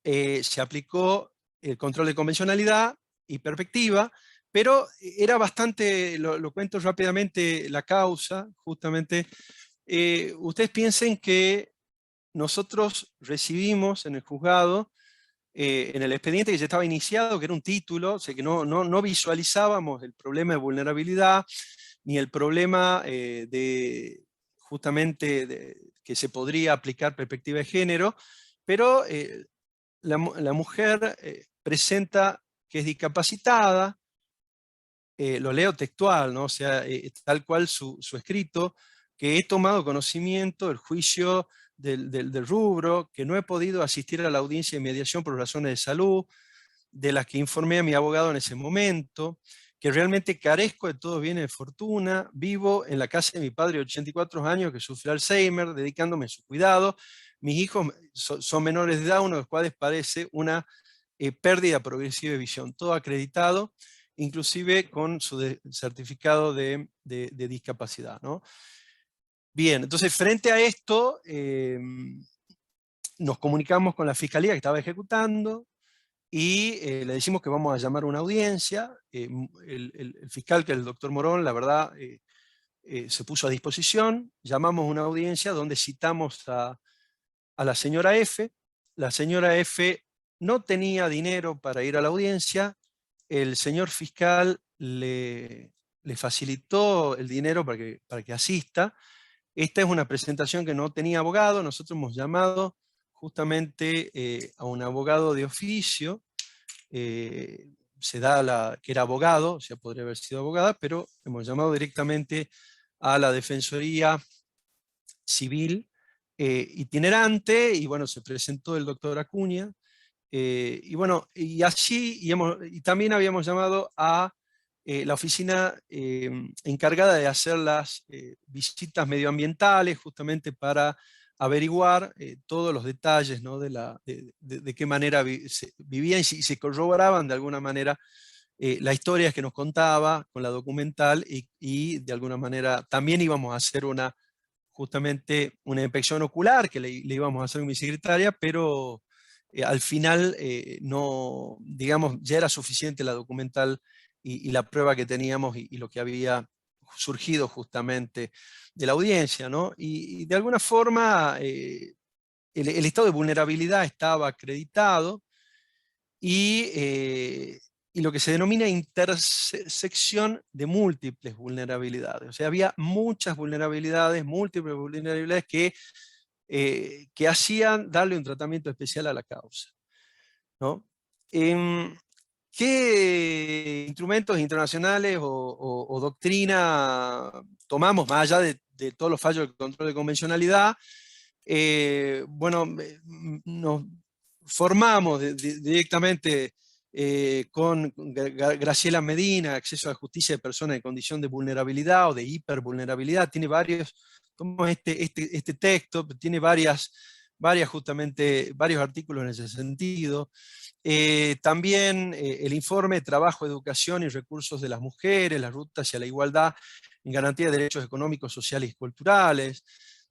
D: Se aplicó el control de convencionalidad y perspectiva, pero era bastante, lo cuento rápidamente, la causa, justamente. Ustedes piensen que nosotros recibimos en el juzgado, en el expediente que ya estaba iniciado, que era un título, o sea que no visualizábamos el problema de vulnerabilidad, ni el problema justamente que se podría aplicar perspectiva de género, pero la mujer presenta que es discapacitada, lo leo textual, ¿no? O sea, tal cual su escrito, que he tomado conocimiento del juicio del rubro, que no he podido asistir a la audiencia de mediación por razones de salud, de las que informé a mi abogado en ese momento, que realmente carezco de todo bien de fortuna, vivo en la casa de mi padre de 84 años que sufre Alzheimer, dedicándome a su cuidado. Mis hijos son menores de edad, uno de los cuales padece una pérdida progresiva de visión, todo acreditado, inclusive con su certificado de discapacidad, ¿no? Bien, entonces frente a esto, nos comunicamos con la fiscalía que estaba ejecutando, y le decimos que vamos a llamar a una audiencia. El fiscal, que es el doctor Morón, la verdad, se puso a disposición. Llamamos a una audiencia donde citamos a la señora F. La señora F no tenía dinero para ir a la audiencia. El señor fiscal le facilitó el dinero para que asista. Esta es una presentación que no tenía abogado. Nosotros hemos llamado justamente a un abogado de oficio, se da que era abogado, o sea, podría haber sido abogada, pero hemos llamado directamente a la Defensoría Civil itinerante, y bueno, se presentó el doctor Acuña, y bueno, y así, y también habíamos llamado a la oficina encargada de hacer las visitas medioambientales, justamente para averiguar todos los detalles, ¿no? de qué manera vivían, y si se corroboraban de alguna manera las historias que nos contaba con la documental, y de alguna manera también íbamos a hacer justamente una inspección ocular que le íbamos a hacer con mi secretaria, pero al final no, digamos, ya era suficiente la documental y la prueba que teníamos y lo que había surgido justamente de la audiencia, ¿no? Y de alguna forma el estado de vulnerabilidad estaba acreditado, y lo que se denomina intersección de múltiples vulnerabilidades. O sea, había muchas vulnerabilidades, múltiples vulnerabilidades que hacían darle un tratamiento especial a la causa, ¿no? ¿Qué instrumentos internacionales o doctrina tomamos, más allá de todos los fallos del control de convencionalidad? Bueno, nos formamos directamente con Graciela Medina, Acceso a la Justicia de Personas en Condición de Vulnerabilidad o de Hipervulnerabilidad. Tiene varios, como este texto, tiene justamente varios artículos en ese sentido. También el informe Trabajo, Educación y Recursos de las Mujeres, la ruta hacia la igualdad en garantía de derechos económicos, sociales y culturales.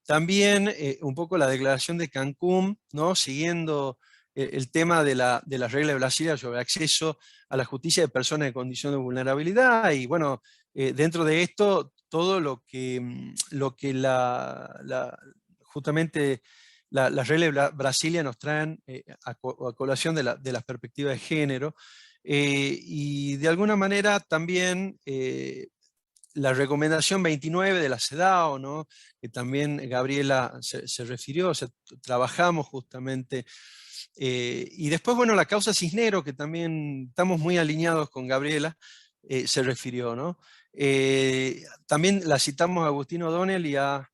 D: También un poco la Declaración de Cancún, ¿no? Siguiendo el tema de la regla de Brasilia sobre acceso a la justicia de personas en condición de vulnerabilidad, y bueno, dentro de esto, todo lo que justamente las reglas de Brasilia nos traen a colación de las perspectivas de género, y de alguna manera también la recomendación 29 de la CEDAW, ¿no? Que también Gabriela se refirió, o sea, trabajamos justamente. Y después, bueno, la causa Cisnero, que también estamos muy alineados con Gabriela, se refirió, ¿no? También la citamos a Agustín O'Donnell y a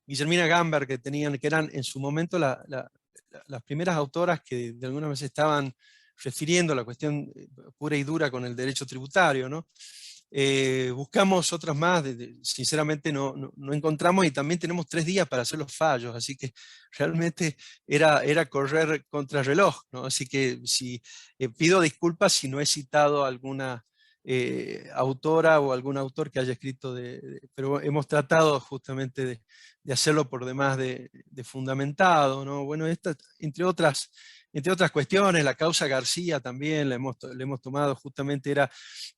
D: Guillermina Gamber, que eran en su momento las primeras autoras que de alguna vez estaban refiriendo la cuestión pura y dura con el derecho tributario, ¿no? Buscamos otras más, sinceramente no encontramos, y también tenemos 3 días para hacer los fallos, así que realmente era correr contra reloj, ¿no? Así que pido disculpas si no he citado alguna autora o algún autor que haya escrito, pero hemos tratado justamente de hacerlo por demás de fundamentado, ¿no? Bueno, entre otras cuestiones, la causa García también la hemos tomado, justamente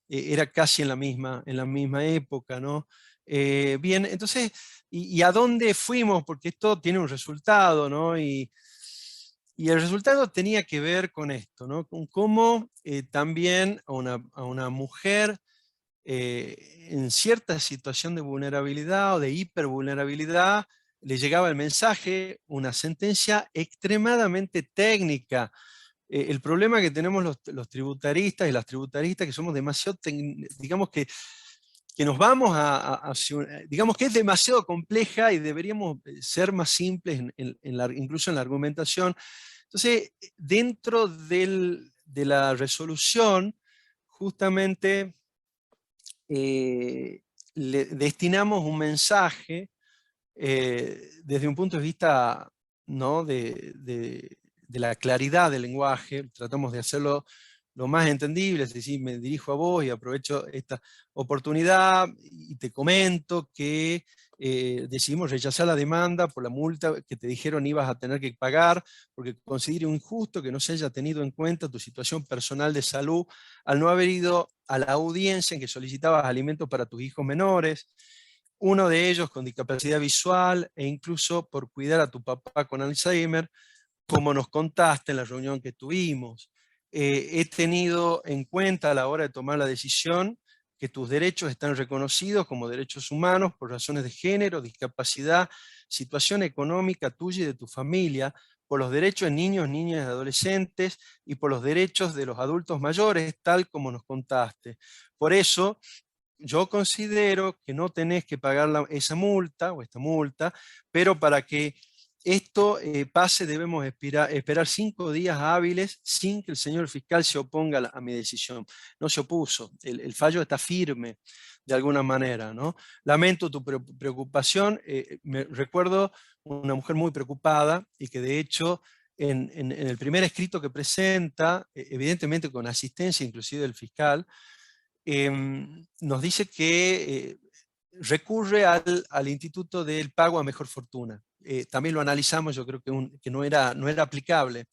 D: era casi en la misma época, ¿no? Bien, entonces, ¿y a dónde fuimos? Porque esto tiene un resultado, ¿no? Y el resultado tenía que ver con esto, ¿no? Con cómo también a una mujer en cierta situación de vulnerabilidad o de hipervulnerabilidad le llegaba el mensaje, una sentencia extremadamente técnica, el problema que tenemos los tributaristas y las tributaristas, que somos demasiado, digamos que nos vamos digamos que es demasiado compleja y deberíamos ser más simples incluso en la argumentación. Entonces, dentro de la resolución, justamente le destinamos un mensaje desde un punto de vista, ¿no?, de la claridad del lenguaje. Tratamos de hacerlo lo más entendible, es decir, me dirijo a vos y aprovecho esta oportunidad y te comento que decidimos rechazar la demanda por la multa que te dijeron ibas a tener que pagar, porque considero injusto que no se haya tenido en cuenta tu situación personal de salud al no haber ido a la audiencia en que solicitabas alimentos para tus hijos menores, uno de ellos con discapacidad visual e incluso por cuidar a tu papá con Alzheimer, como nos contaste en la reunión que tuvimos. He tenido en cuenta a la hora de tomar la decisión que tus derechos están reconocidos como derechos humanos por razones de género, discapacidad, situación económica tuya y de tu familia, por los derechos de niños, niñas y adolescentes y por los derechos de los adultos mayores, tal como nos contaste. Por eso, yo considero que no tenés que pagar esa multa o esta multa, pero para que esto pase debemos esperar 5 días hábiles sin que el señor fiscal se oponga a mi decisión. No se opuso, el fallo está firme de alguna manera, ¿no? Lamento tu preocupación, me recuerdo una mujer muy preocupada y que de hecho en el primer escrito que presenta, evidentemente con asistencia inclusive del fiscal, nos dice que recurre al Instituto del Pago a Mejor Fortuna. También lo analizamos, yo creo que no era aplicable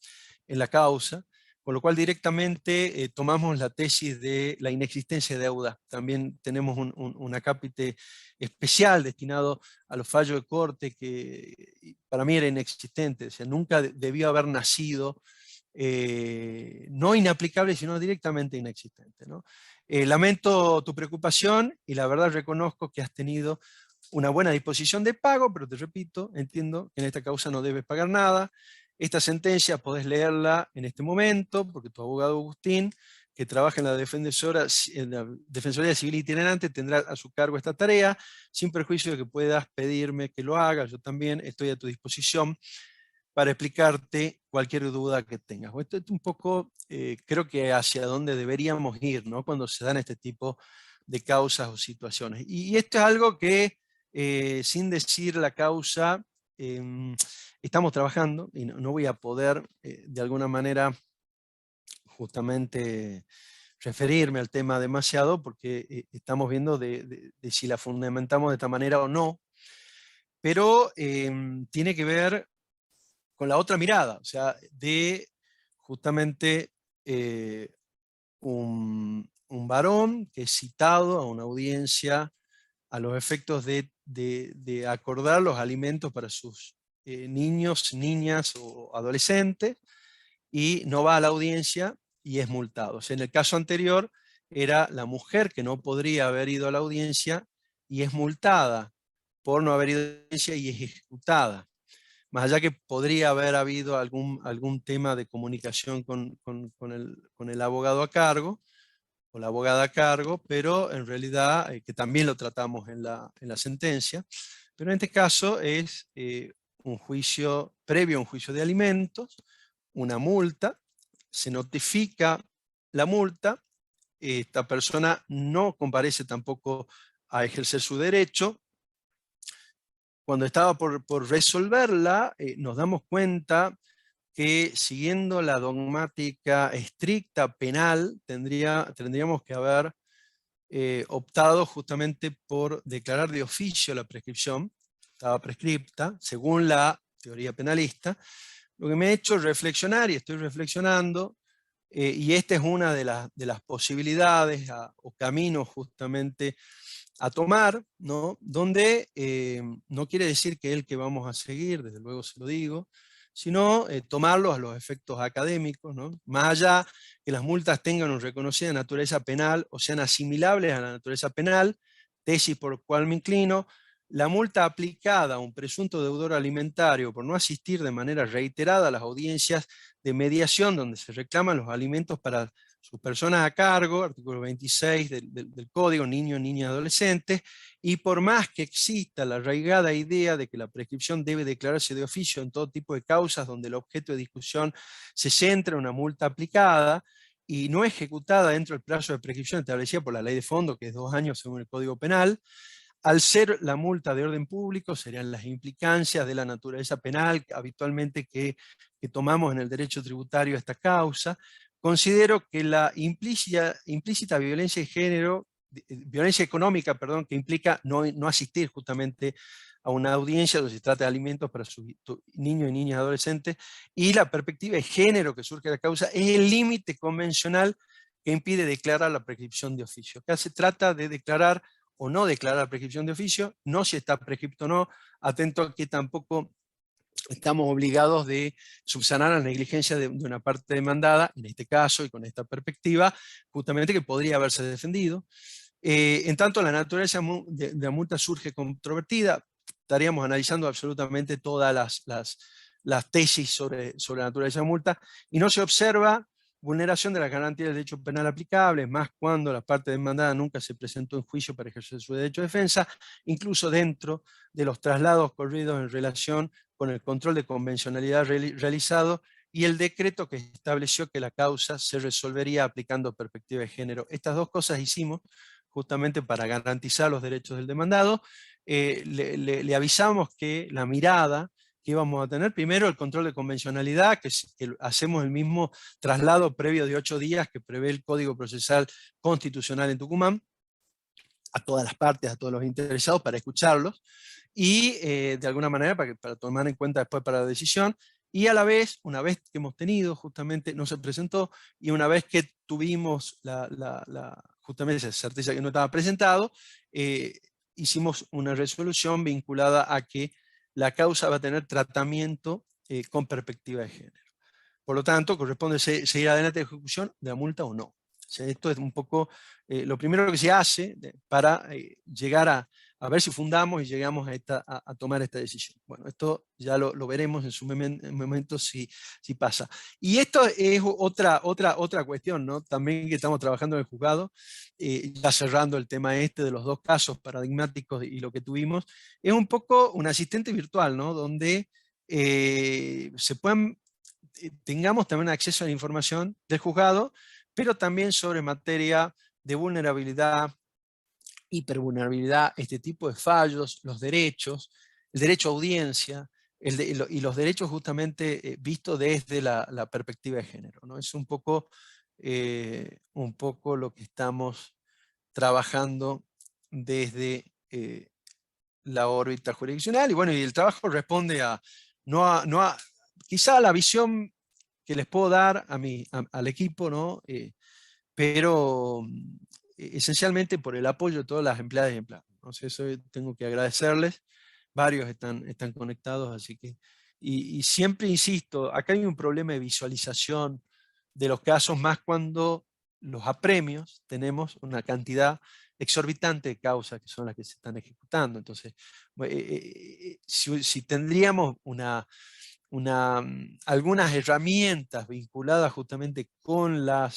D: en la causa, con lo cual directamente tomamos la tesis de la inexistencia de deuda. También tenemos un acápite especial destinado a los fallos de corte que para mí era inexistente, o sea, nunca debió haber nacido, no inaplicable, sino directamente inexistente, ¿no? Lamento tu preocupación y la verdad reconozco que has tenido una buena disposición de pago, pero te repito, entiendo que en esta causa no debes pagar nada. Esta sentencia podés leerla en este momento, porque tu abogado Agustín, que trabaja en la Defensoría Civil Itinerante, tendrá a su cargo esta tarea, sin perjuicio de que puedas pedirme que lo haga. Yo también estoy a tu disposición para explicarte cualquier duda que tengas. Esto es un poco, creo que hacia dónde deberíamos ir, ¿no?, cuando se dan este tipo de causas o situaciones. Y esto es algo que, sin decir la causa, estamos trabajando, y no voy a poder, de alguna manera, justamente referirme al tema demasiado, porque estamos viendo de si la fundamentamos de esta manera o no, pero tiene que ver con la otra mirada, o sea, de justamente un varón que es citado a una audiencia a los efectos de acordar los alimentos para sus niños, niñas o adolescentes, y no va a la audiencia y es multado. O sea, en el caso anterior era la mujer que no podría haber ido a la audiencia y es multada por no haber ido a la audiencia y es ejecutada. Más allá que podría haber habido algún tema de comunicación con el abogado a cargo, o la abogada a cargo, pero en realidad, que también lo tratamos en la sentencia, pero en este caso es un juicio previo a un juicio de alimentos, una multa, se notifica la multa, esta persona no comparece tampoco a ejercer su derecho. Cuando estaba por resolverla, nos damos cuenta que siguiendo la dogmática estricta penal, tendríamos que haber optado justamente por declarar de oficio la prescripción, estaba prescripta, según la teoría penalista, lo que me ha hecho reflexionar, y estoy reflexionando, y esta es una de las posibilidades o caminos justamente a tomar, ¿no?, donde no quiere decir que es el que vamos a seguir, desde luego se lo digo, sino tomarlos a los efectos académicos, ¿no? Más allá que las multas tengan una reconocida naturaleza penal o sean asimilables a la naturaleza penal, tesis por la cual me inclino, la multa aplicada a un presunto deudor alimentario por no asistir de manera reiterada a las audiencias de mediación donde se reclaman los alimentos para sus personas a cargo, artículo 26 del Código, niños, niñas, adolescentes, y por más que exista la arraigada idea de que la prescripción debe declararse de oficio en todo tipo de causas donde el objeto de discusión se centra en una multa aplicada y no ejecutada dentro del plazo de prescripción establecido por la ley de fondo, que es 2 años según el Código Penal, al ser la multa de orden público, serían las implicancias de la naturaleza penal habitualmente que tomamos en el derecho tributario a esta causa. Considero que la implícita violencia de género, violencia económica, perdón, que implica no asistir justamente a una audiencia donde se trata de alimentos para sus niños y niñas adolescentes, y la perspectiva de género que surge de la causa, es el límite convencional que impide declarar la prescripción de oficio. Acá se trata de declarar o no declarar la prescripción de oficio, no si está prescripto o no, atento a que tampoco estamos obligados de subsanar la negligencia de una parte demandada, en este caso y con esta perspectiva, justamente que podría haberse defendido. En tanto, la naturaleza de la multa surge controvertida, estaríamos analizando absolutamente todas las tesis sobre la naturaleza de la multa, y no se observa vulneración de las garantías del derecho penal aplicable, más cuando la parte demandada nunca se presentó en juicio para ejercer su derecho de defensa, incluso dentro de los traslados corridos en relación con el control de convencionalidad realizado y el decreto que estableció que la causa se resolvería aplicando perspectiva de género. Estas dos cosas hicimos justamente para garantizar los derechos del demandado. Le avisamos que la mirada que íbamos a tener, primero el control de convencionalidad, que hacemos el mismo traslado previo de 8 días que prevé el Código Procesal Constitucional en Tucumán, a todas las partes, a todos los interesados, para escucharlos, y de alguna manera para tomar en cuenta después para la decisión, y a la vez, una vez que hemos tenido, justamente no se presentó, y una vez que tuvimos justamente esa certeza que no estaba presentado, hicimos una resolución vinculada a que la causa va a tener tratamiento con perspectiva de género. Por lo tanto, corresponde seguir adelante la ejecución de la multa o no. O sea, esto es un poco lo primero que se hace para llegar a ver si fundamos y llegamos a tomar esta decisión. Bueno, esto ya lo veremos en su momento si pasa. Y esto es otra cuestión, ¿no? También que estamos trabajando en el juzgado, ya cerrando el tema de los 2 casos paradigmáticos y lo que tuvimos, es un poco un asistente virtual, ¿no? Donde tengamos también acceso a la información del juzgado, pero también sobre materia de vulnerabilidad, hipervulnerabilidad, este tipo de fallos, los derechos, el derecho a audiencia, y los derechos justamente vistos desde la perspectiva de género, ¿no? Es un poco lo que estamos trabajando desde la órbita jurisdiccional, y bueno, y el trabajo responde quizá a la visión que les puedo dar al equipo, ¿no? Pero esencialmente por el apoyo de todas las empleadas y empleados. Entonces eso tengo que agradecerles, varios están conectados, así que, y siempre insisto, acá hay un problema de visualización de los casos, más cuando los apremios tenemos una cantidad exorbitante de causas que son las que se están ejecutando. Entonces, si tendríamos algunas herramientas vinculadas justamente con la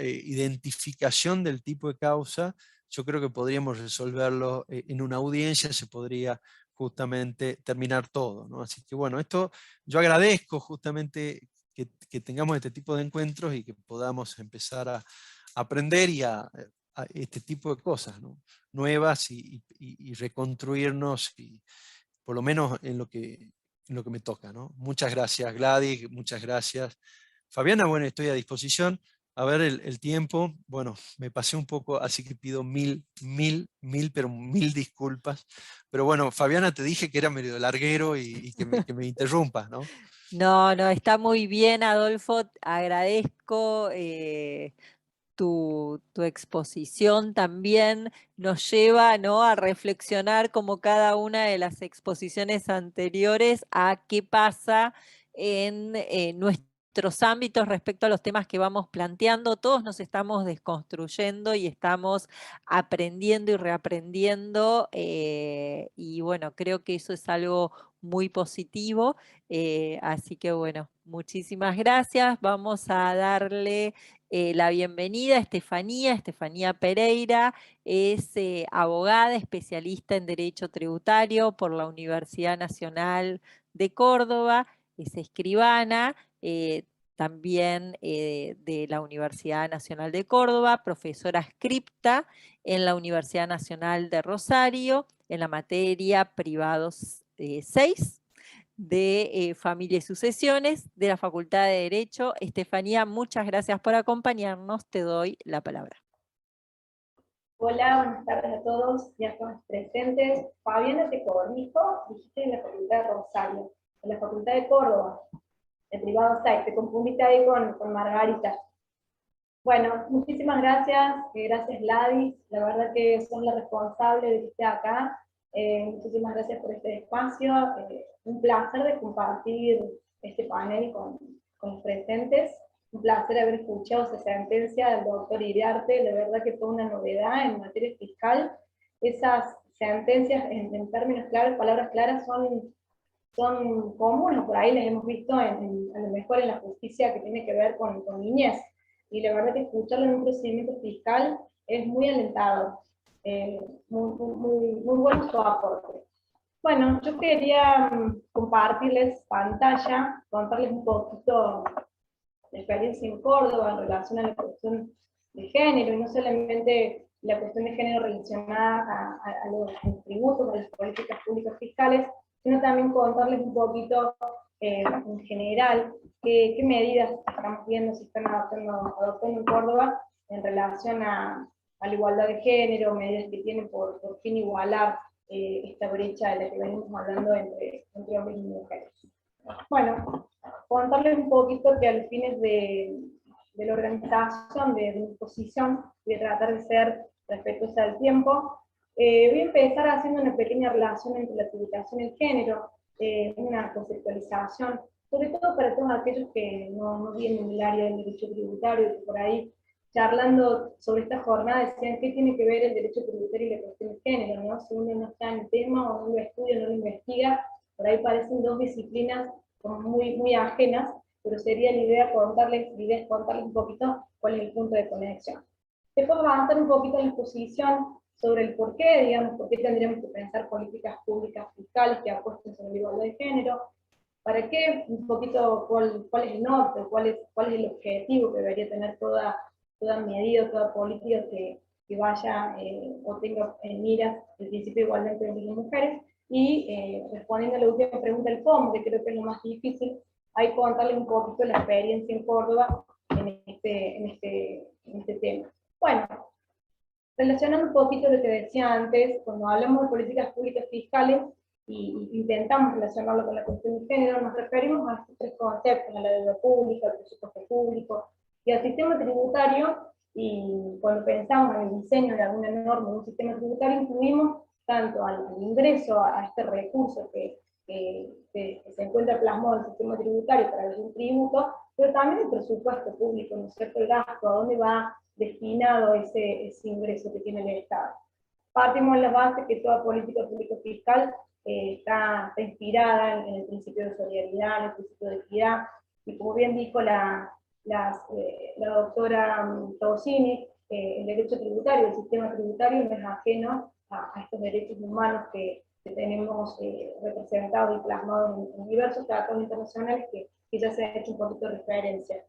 D: identificación del tipo de causa, yo creo que podríamos resolverlo en una audiencia, se podría justamente terminar todo, ¿no? Así que bueno, yo agradezco justamente que tengamos este tipo de encuentros y que podamos empezar a aprender a este tipo de cosas, ¿no? Nuevas y reconstruirnos, y por lo menos en lo que me toca, ¿no? Muchas gracias, Gladys, muchas gracias. Fabiana, bueno, estoy a disposición. A ver el tiempo, bueno, me pasé un poco, así que pido mil disculpas. Pero bueno, Fabiana, te dije que era medio larguero y que me interrumpas, ¿no?
B: No, está muy bien, Adolfo. Agradezco tu exposición también. Nos lleva, ¿no?, a reflexionar como cada una de las exposiciones anteriores a qué pasa en nuestro nuestros ámbitos respecto a los temas que vamos planteando. Todos nos estamos desconstruyendo y estamos aprendiendo y reaprendiendo, y bueno, creo que eso es algo muy positivo, así que bueno, muchísimas gracias. Vamos a darle la bienvenida a Estefanía Pereira. Es abogada, especialista en Derecho Tributario por la Universidad Nacional de Córdoba, es escribana, también de la Universidad Nacional de Córdoba, profesora scripta en la Universidad Nacional de Rosario, en la materia privados 6 de Familia y Sucesiones de la Facultad de Derecho. Estefanía, muchas gracias por acompañarnos, te doy la palabra.
E: Hola, buenas tardes a todos y a todos presentes. Fabiana de Cornijo, dijiste en la Facultad de Rosario, en la Facultad de Córdoba, el privado 6, te confundiste ahí con Margarita. Bueno, muchísimas gracias, gracias Ladis, la verdad que son la responsable de que esté acá. Muchísimas gracias por este espacio, un placer de compartir este panel con los presentes. Un placer haber escuchado esa sentencia del doctor Iriarte, la verdad que fue una novedad en materia fiscal. Esas sentencias, en términos claros, palabras claras, son comunes, por ahí las hemos visto a lo mejor en la justicia que tiene que ver con niñez. Y la verdad que escucharlo en un procedimiento fiscal es muy alentador, muy bueno su aporte. Bueno, yo quería compartirles pantalla, contarles un poquito la experiencia en Córdoba en relación a la cuestión de género, y no solamente la cuestión de género relacionada a los tributos, a las políticas públicas fiscales, sino también contarles un poquito en general qué medidas estamos viendo, se están adoptando en Córdoba en relación a la igualdad de género, medidas que tienen por fin igualar esta brecha de la que venimos hablando entre hombres y mujeres. Bueno, contarles un poquito que a los fines de la organización de mi exposición, voy a tratar de ser respetuosa del tiempo. Voy a empezar haciendo una pequeña relación entre la tributación y el género, una conceptualización, sobre todo para todos aquellos que no vienen del área del derecho tributario, que por ahí, charlando sobre esta jornada, decían qué tiene que ver el derecho tributario y la cuestión de género, ¿no? Si uno no está en el tema, o no lo estudia, no lo investiga, por ahí parecen dos disciplinas como muy ajenas, pero sería la idea contarles un poquito cuál es el punto de conexión. Después vamos a avanzar un poquito en la exposición sobre el por qué, digamos, por qué tendríamos que pensar políticas públicas fiscales que apuesten sobre la igualdad de género, para qué, un poquito cuál es el norte, cuál es el objetivo que debería tener toda medida, toda política que vaya o tenga en miras el principio de igualdad entre hombres y mujeres, y respondiendo a la última pregunta del cómo, que creo que es lo más difícil, hay que contarles un poquito la experiencia en Córdoba en este tema. Bueno, relacionando un poquito lo que decía antes, cuando hablamos de políticas públicas fiscales y intentamos relacionarlo con la cuestión de género, nos referimos a estos tres conceptos, a la deuda pública, al presupuesto público y al sistema tributario, y cuando pensamos en el diseño de alguna norma de un sistema tributario, incluimos tanto al ingreso a este recurso que se encuentra plasmado en el sistema tributario para un tributo, pero también el presupuesto público, ¿no es cierto?, el gasto, a dónde va destinado ese ingreso que tiene el Estado. Partimos de la base que toda política pública fiscal está inspirada en el principio de solidaridad, en el principio de equidad, y como bien dijo la doctora Tausini, el derecho tributario, el sistema tributario no es ajeno a estos derechos humanos que tenemos representados y plasmados en diversos tratados internacionales que ya se ha hecho un poquito de referencia.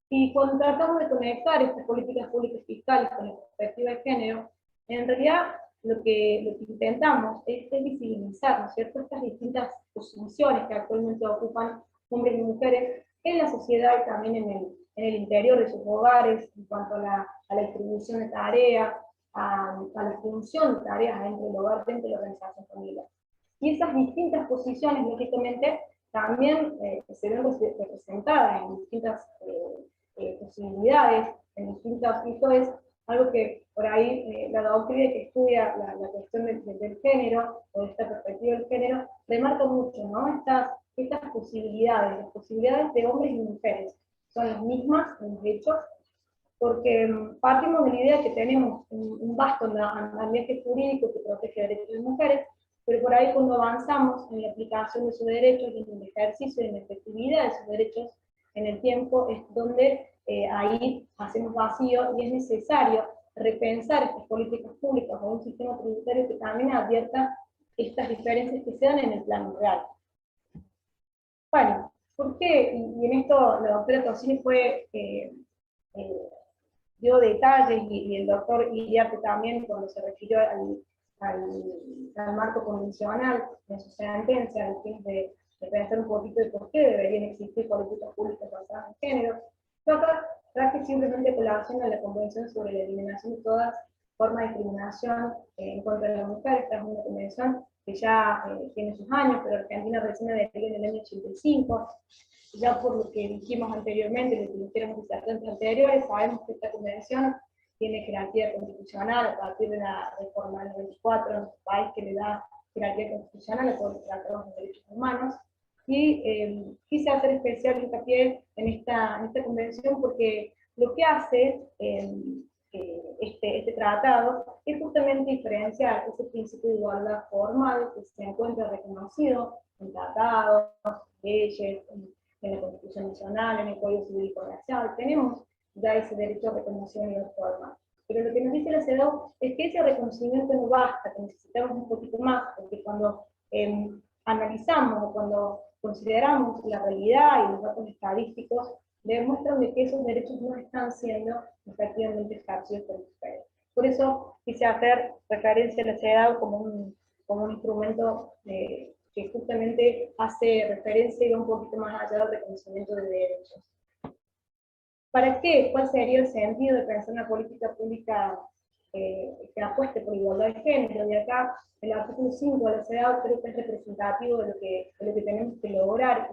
E: Y cuando tratamos de conectar estas políticas públicas fiscales con la perspectiva de género, en realidad lo que intentamos es visibilizar, ¿no es cierto?, estas distintas posiciones que actualmente ocupan hombres y mujeres en la sociedad y también en el interior de sus hogares, en cuanto a la distribución de tareas, a la función de tareas dentro del hogar, dentro de la organización familiar. Y esas distintas posiciones, lógicamente, también se ven representadas en distintas posibilidades, en distintas, y esto es algo que por ahí la doctrina que estudia la cuestión del género, o de esta perspectiva del género, remarca mucho, ¿no? estas posibilidades, las posibilidades de hombres y mujeres, son las mismas en los hechos, porque partimos de la idea que tenemos un vasto ambiente jurídico que protege derechos de mujeres, pero por ahí cuando avanzamos en la aplicación de sus derechos y en el ejercicio y en la efectividad de sus derechos en el tiempo, es donde ahí hacemos vacío y es necesario repensar estas políticas públicas o un sistema tributario que también advierta estas diferencias que se dan en el plano real. Bueno, ¿por qué? Y en esto la doctora Tossini dio detalles, y el doctor Iriarte también, cuando se refirió al marco convencional en su sentencia, al fin de pensar un poquito de por qué deberían existir políticas públicas basadas en género. Yo acá traje simplemente colaboración a la Convención sobre la Eliminación de todas formas de discriminación en contra de la mujer. Esta es una convención que ya tiene sus años, pero Argentina recién adhirió en el año 85. Ya por lo que dijimos anteriormente, lo que dijeron los disertantes anteriores, sabemos que esta convención tiene jerarquía constitucional a partir de la reforma del 94 en nuestro país, que le da jerarquía constitucional a todos los tratados de derechos humanos. Y quise hacer especial hincapié en esta convención porque lo que hace este tratado es justamente diferenciar ese principio de igualdad formal que se encuentra reconocido en tratados, leyes, en la Constitución Nacional, en el Código Civil y Comercial. Tenemos ya ese derecho a reconocido a nivel formal. Pero lo que nos dice la CEDAW es que ese reconocimiento no basta, que necesitamos un poquito más, porque cuando analizamos o cuando consideramos la realidad y los datos estadísticos, demuestran que esos derechos no están siendo efectivamente ejercidos por mujeres. Por eso quise hacer referencia a la CEDAW como un instrumento que justamente hace referencia y va un poquito más allá del reconocimiento de derechos. ¿Para qué? ¿Cuál sería el sentido de pensar una política pública que apueste por igualdad de género? De acá, el artículo 5 de la CEDAW creo que es representativo de lo que tenemos que lograr,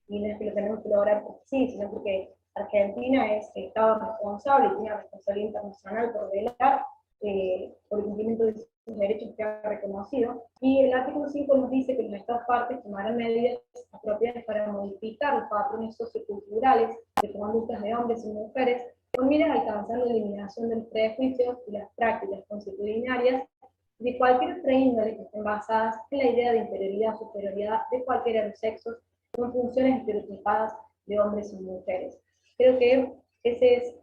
E: y no es que lo tenemos que lograr porque sí, sino porque Argentina es Estado responsable y tiene una responsabilidad internacional por velar por el cumplimiento de sus derechos que ha reconocido. Y el artículo 5 nos dice que los Estados partes tomarán medidas apropiadas para modificar los patrones socioculturales de conductas de hombres y mujeres, con miras a alcanzar la eliminación de los prejuicios y las prácticas consuetudinarias de cualquier otra índole que estén basadas en la idea de inferioridad o superioridad de cualquiera de los sexos, con funciones estereotipadas de hombres y mujeres. Creo que ese es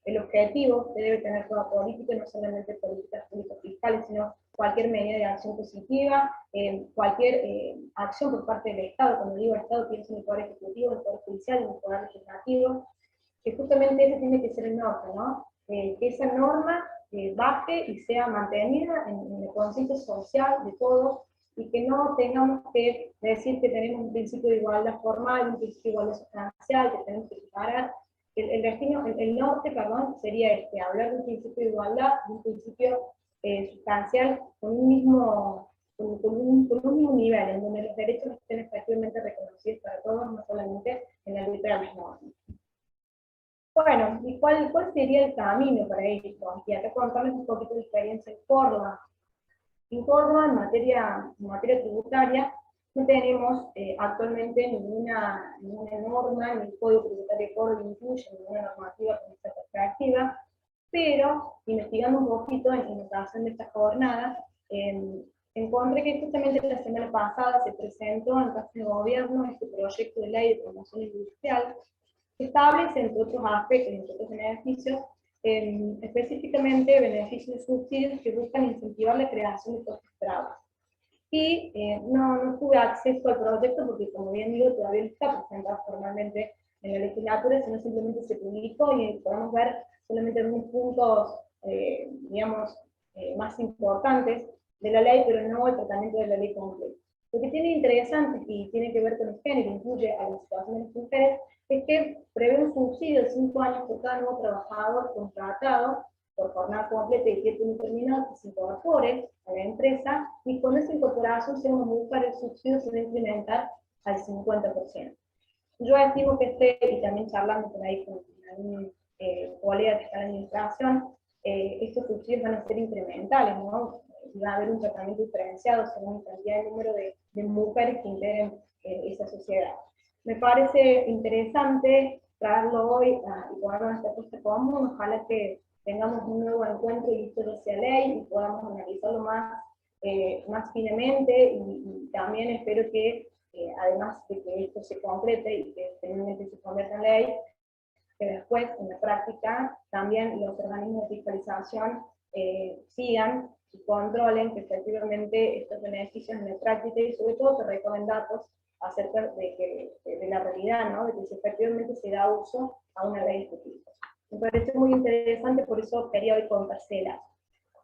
E: el objetivo que debe tener toda política, no solamente políticas públicas fiscales, sino cualquier medida de acción positiva, cualquier acción por parte del Estado. Cuando digo Estado, pienso en el Poder Ejecutivo, en el Poder Judicial, en el Poder Legislativo, que justamente ese tiene que ser el norte, ¿no? Que esa norma baje y sea mantenida en el conciencia social de todos, y que no tengamos que decir que tenemos un principio de igualdad formal, un principio de igualdad sustancial, que tenemos que separar. El norte, perdón, sería hablar de un principio de igualdad, de un principio sustancial con un mismo nivel, en donde los derechos estén efectivamente reconocidos para todos, no solamente en la letra de las normas. Bueno, ¿y cuál sería el camino para esto? Y acá contarles un poquito de experiencia en Córdoba. En Córdoba, en materia tributaria, no tenemos actualmente ninguna norma, ni el Código Tributario de Córdoba incluye ninguna normativa con esta perspectiva, pero investigando un poquito en ocasión de estas jornadas, encontré que justamente la semana pasada se presentó en Casa de Gobierno este proyecto de ley de promoción industrial, que establece, entre otros aspectos, entre otros beneficios, específicamente beneficios y subsidios que buscan incentivar la creación de puestos de trabajo. Y no tuve acceso al proyecto porque, como bien digo, todavía no está presentado formalmente en la legislatura, sino simplemente se publicó y podemos ver solamente algunos puntos, digamos, más importantes de la ley, pero no el tratamiento de la ley completa. Lo que tiene interesante y tiene que ver con el género, incluye a la situación de las mujeres, es que prevé un subsidio de 5 años por cada nuevo trabajador contratado por jornada completa y tiempo indeterminado que se incorpore a la empresa, y con esa incorporación se va a buscar el subsidio, se va a incrementar al 50%. Yo estimo que y también charlando por ahí con algún colega que está en la administración, estos subsidios van a ser incrementales, ¿no? Va a haber un tratamiento diferenciado según la cantidad de número de mujeres que integren esa sociedad. Me parece interesante traerlo hoy y ponerlo en esta puesta común. Ojalá que tengamos un nuevo encuentro y esto ya sea ley y podamos analizarlo más finamente, y también espero que, además de que esto se concrete y que finalmente se convierta en ley, que después en la práctica también los organismos de fiscalización sigan y controlen que efectivamente estos beneficios en la práctica, y sobre todo que recogen datos acerca de la realidad, ¿no? De que si efectivamente se da uso a una ley específica. Me parece muy interesante, por eso quería hoy contársela.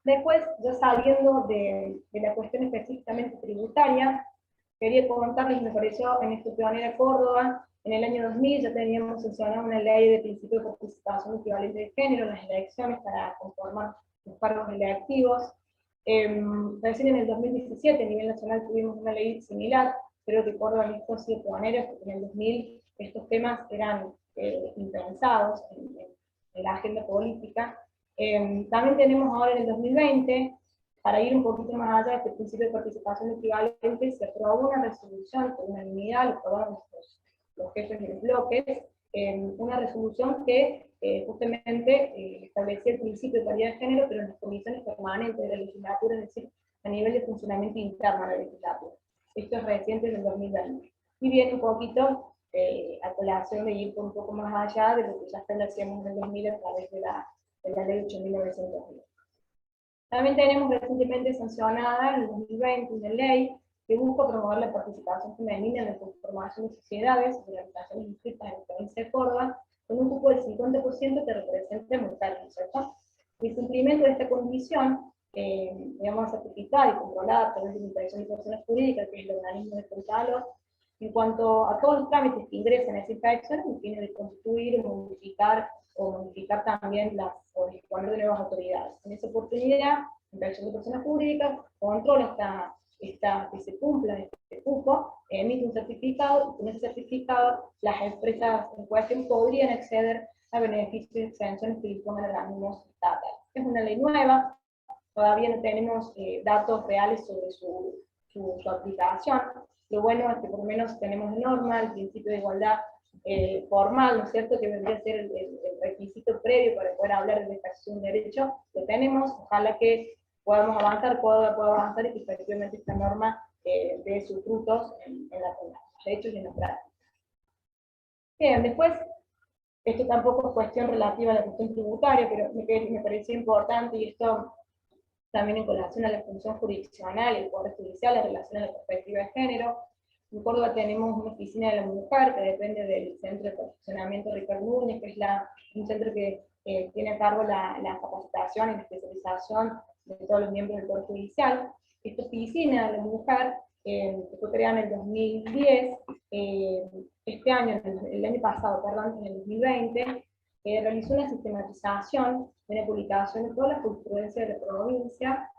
E: Después, ya saliendo de la cuestión específicamente tributaria, quería contarles, me pareció en este Pionera Córdoba, en el año 2000 ya teníamos sancionado una ley de principio de participación equivalente de género en las elecciones para conformar los cargos electivos. Recién en el 2017 a nivel nacional tuvimos una ley similar, creo que Córdoba en esto ha sido pionera, porque en el 2000 estos temas eran impensados en la agenda política. También tenemos ahora en el 2020, para ir un poquito más allá de este principio de participación equivalente, se aprobó una resolución por unanimidad, lo aprobaron los jefes de los bloques, una resolución que justamente establecía el principio de paridad de género, pero en las comisiones permanentes de la legislatura, es decir, a nivel de funcionamiento interno de la legislatura. Esto es reciente del 2020. Y viene un poquito a colación de ir un poco más allá de lo que ya establecíamos en el 2000 a través de la ley 8.910. También tenemos recientemente sancionada en el 2020 una ley que busca promover la participación femenina en la conformación de sociedades y organizaciones inscritas en la provincia de Córdoba, con un cupo del 50% que represente mujeres, ¿cierto? El cumplimiento de esta condición, digamos, certificada y controlada a través de la Inspección de Personas Jurídicas, que es el organismo de control, en cuanto a todos los trámites que ingresan a esa inspección, tiene de constituir, modificar también o disponer de nuevas autoridades. En esa oportunidad, la Inspección de Personas Jurídicas controla que se cumpla este cupo, emite un certificado, y con ese certificado las empresas en cuestión podrían acceder a beneficios y exenciones que dispongan organismos estatales. Es una ley nueva, todavía no tenemos datos reales sobre su aplicación. Lo bueno es que por lo menos tenemos norma, el principio de igualdad formal, ¿no es cierto?, que vendría a ser el requisito previo para poder hablar de ejercicio de un derecho. Lo tenemos, ojalá que podamos avanzar, pueda avanzar, y que efectivamente esta norma dé sus frutos en los hechos y en la práctica. Bien, después, esto tampoco es cuestión relativa a la cuestión tributaria, pero me pareció importante, y esto también en relación a la función jurisdiccional y el Poder Judicial en relación a la perspectiva de género. En Córdoba tenemos una oficina de la mujer que depende del Centro de Perfeccionamiento Ricardo Núñez, que es un centro que tiene a cargo la capacitación y la especialización de todos los miembros del Poder Judicial. Esta oficina de la mujer, que fue creada en el 2010, este año, el año pasado, perdón, en el 2020, realizó una sistematización de la publicación de toda la jurisprudencia de la provincia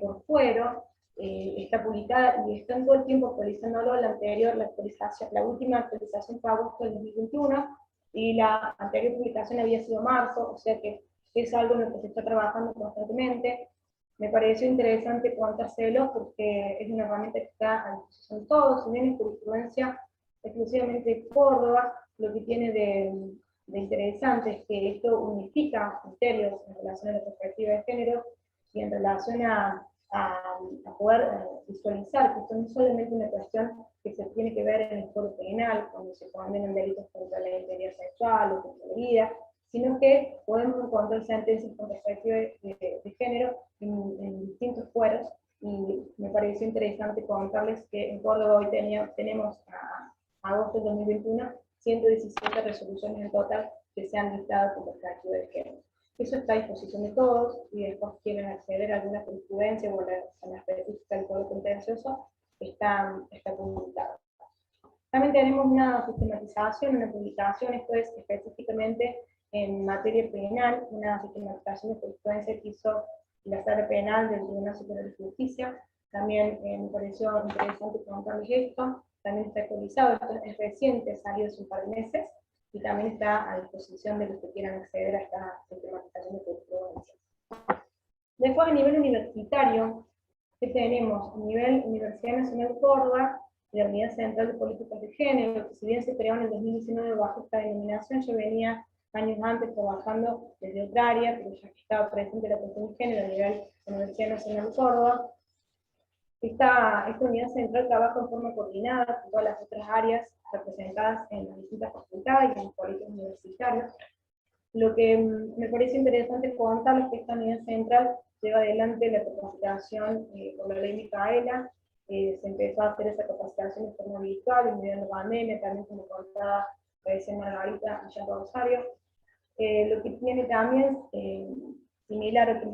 E: por fuero. Está publicada y están todo el tiempo actualizándolo. La última actualización fue agosto del 2021, y la anterior publicación había sido marzo, o sea que es algo en lo que se está trabajando constantemente. Me pareció interesante contárselo porque es una herramienta que está a disposición de todos. Si bien es jurisprudencia exclusivamente de Córdoba, lo que tiene de interesante es que esto unifica criterios en relación a la perspectiva de género y en relación a poder visualizar que esto no es solamente una cuestión que se tiene que ver en el Código Penal, cuando se condenan delitos contra la integridad sexual o contra la vida, sino que podemos encontrar sentencias con perspectiva de género en distintos fueros, y me pareció interesante contarles que en Córdoba hoy tenemos a agosto de 2021 117 resoluciones en total que se han dictado con perspectiva de género. Eso está a disposición de todos, y después quieren acceder a alguna jurisprudencia o a la específica del Código Contencioso, está publicado. También tenemos una sistematización, una publicación, esto es específicamente en materia penal, una sistematización de jurisprudencia que hizo la Sala Penal del Tribunal Superior de Justicia. También me pareció interesante contarles esto. También está actualizado, esto es reciente, salió hace un par de meses, y también está a disposición de los que quieran acceder a esta sistematización de jurisprudencia. Después, a nivel universitario, ¿qué tenemos? A nivel Universidad Nacional de Córdoba, de la Unidad Central de Políticas de Género, que si bien se creó en el 2019 bajo esta denominación, yo venía años antes trabajando desde otra área, pero ya que estaba presente la cuestión de género a nivel de la Universidad Nacional de Córdoba. Esta unidad central trabaja en forma coordinada con todas las otras áreas representadas en las distintas facultades y en los colegios universitarios. Lo que me parece interesante contar es que esta unidad central lleva adelante la capacitación por la ley Micaela. Se empezó a hacer esa capacitación de forma virtual en medio de la pandemia, también como contaba Margarita allá en Rosario. Lo que tiene también, similar a lo que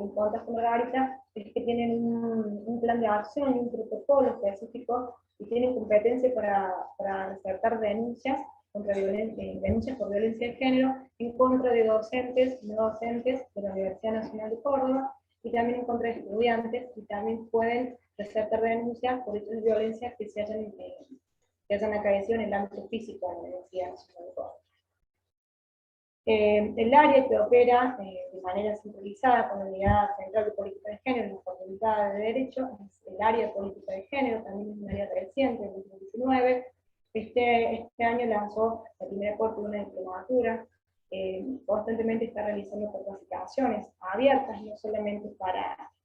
E: me contaste Margarita, es que tienen un plan de acción y un protocolo específico y tienen competencia para resaltar denuncias denuncias por violencia de género en contra de docentes y no docentes de la Universidad Nacional de Córdoba, y también en contra de estudiantes, y también pueden resaltar denuncias por hechos de violencia que se hayan acaecido en el ámbito físico de la Universidad Nacional de Córdoba. El área que opera de manera centralizada con la Unidad Central de Política de Género en la Facultad de Derecho es el área de Política de Género, también es un área reciente, en 2019. Este año lanzó la primera corte de una diplomatura, constantemente está realizando capacitaciones abiertas, no solamente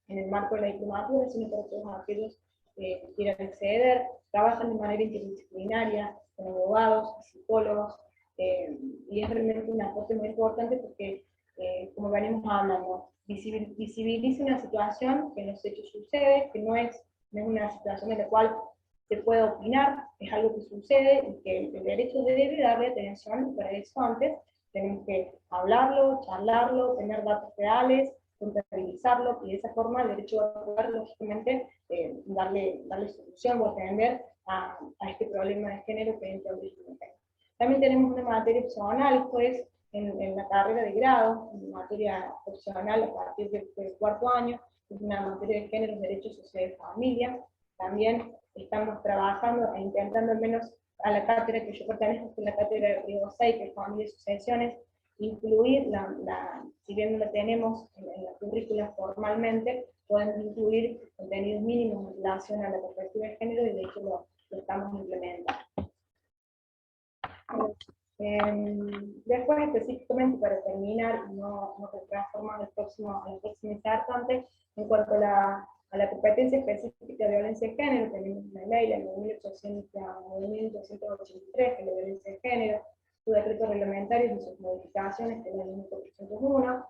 E: en el marco de la diplomatura, sino para todos aquellos que quieran acceder. Trabajan de manera interdisciplinaria con abogados, psicólogos, y es realmente un aporte muy importante porque, como venimos hablando, visibiliza una situación que en los hechos sucede, que no es una situación en la cual se puede opinar, es algo que sucede y que el derecho debe darle atención, y para eso antes tenemos que hablarlo, charlarlo, tener datos reales, contabilizarlo, y de esa forma el derecho va a poder, lógicamente, darle solución o atender a este problema de género que entra en el tema. También tenemos una materia opcional, esto es en la carrera de grado, una materia opcional a partir del cuarto año, es una materia de género, derechos sociales y familia. También estamos trabajando e intentando, al menos a la cátedra que yo pertenezco, que es la cátedra de Río 6, que es familia y sucesiones, incluir, si bien no la tenemos en la currícula formalmente, podemos incluir contenidos mínimos en relación a la perspectiva de género, y de hecho lo estamos implementando. Después, específicamente para terminar y no transformar al próximo insertante, en cuanto a la competencia específica de violencia de género, tenemos una ley, la 9883, que es la violencia de género, su decreto reglamentario y sus modificaciones, que es la ley 401.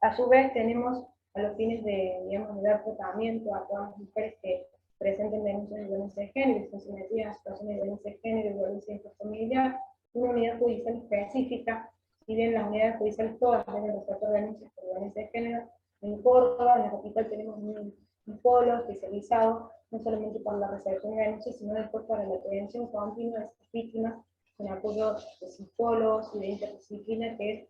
E: A su vez tenemos, a los fines de dar tratamiento a todas las mujeres que presenten denuncias de violencia de género y están sometidas a situaciones de violencia de género y violencia intrafamiliar, una unidad judicial específica. Si bien las unidades judiciales todas deben resolver denuncias por violencia de género, en Córdoba, en la capital, tenemos un polo especializado, no solamente para la recepción de denuncias, sino después para la prevención continua de estas víctimas, con apoyo de psicólogos y de interdisciplina, que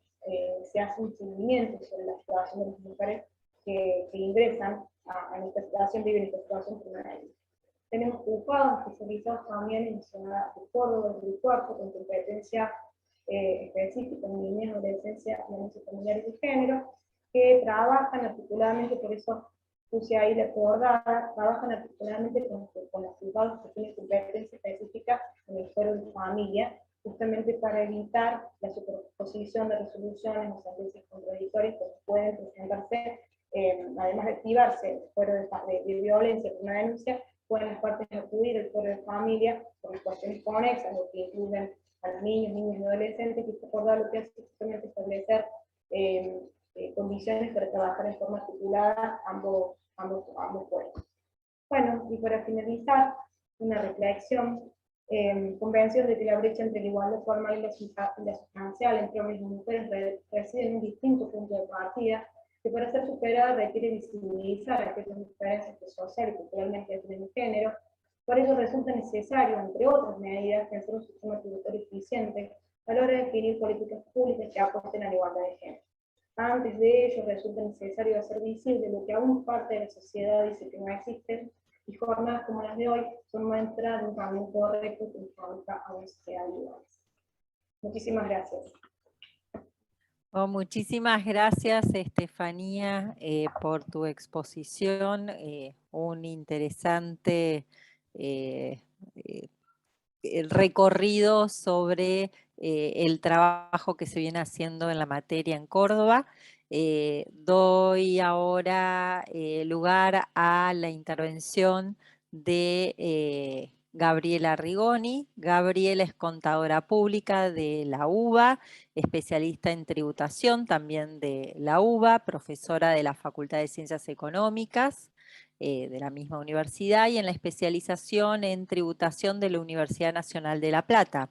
E: se hace un seguimiento sobre la situación de las mujeres que ingresan a esta situación, viven esta situación permanente. Tenemos juzgados especializados también en la ciudad de Córdoba, en el cuarto, con competencia específica en niñez, adolescencia, violencia familiar y de género, que trabajan articuladamente, por eso puse ahí la acordada, trabajan articuladamente con los juzgados que tienen competencia específica en el fuero de familia, justamente para evitar la superposición de resoluciones o sentencias contradictorias que pueden presentarse, además de activarse el fuero de violencia por una denuncia, pueden las partes acudir al fuero de familia por las cuestiones conexas, lo que incluyen a los niños y adolescentes, que acordar lo que hace justamente establecer condiciones para trabajar en forma articulada ambos puestos. Bueno, y para finalizar, una reflexión, convencidos de que la brecha entre la igualdad formal y la sustancial entre hombres y mujeres reside en un distinto punto de partida, que para ser superada requiere visibilizar aquellas diferencias que social y culturalmente tienen género. Por ello resulta necesario, entre otras medidas, pensar un sistema tributario eficiente a la hora de definir políticas públicas que apuesten a la igualdad de género. Antes de ello resulta necesario hacer visible lo que aún parte de la sociedad dice que no existe, y jornadas como las de hoy son muestra de un camino correcto que nos conduce a una sociedad igual. Muchísimas gracias.
B: Oh, muchísimas gracias, Estefanía, por tu exposición, un interesante el recorrido sobre el trabajo que se viene haciendo en la materia en Córdoba. Doy ahora lugar a la intervención de Gabriela Rigoni. Gabriela es contadora pública de la UBA, especialista en tributación también de la UBA, profesora de la Facultad de Ciencias Económicas de la misma universidad y en la especialización en tributación de la Universidad Nacional de La Plata.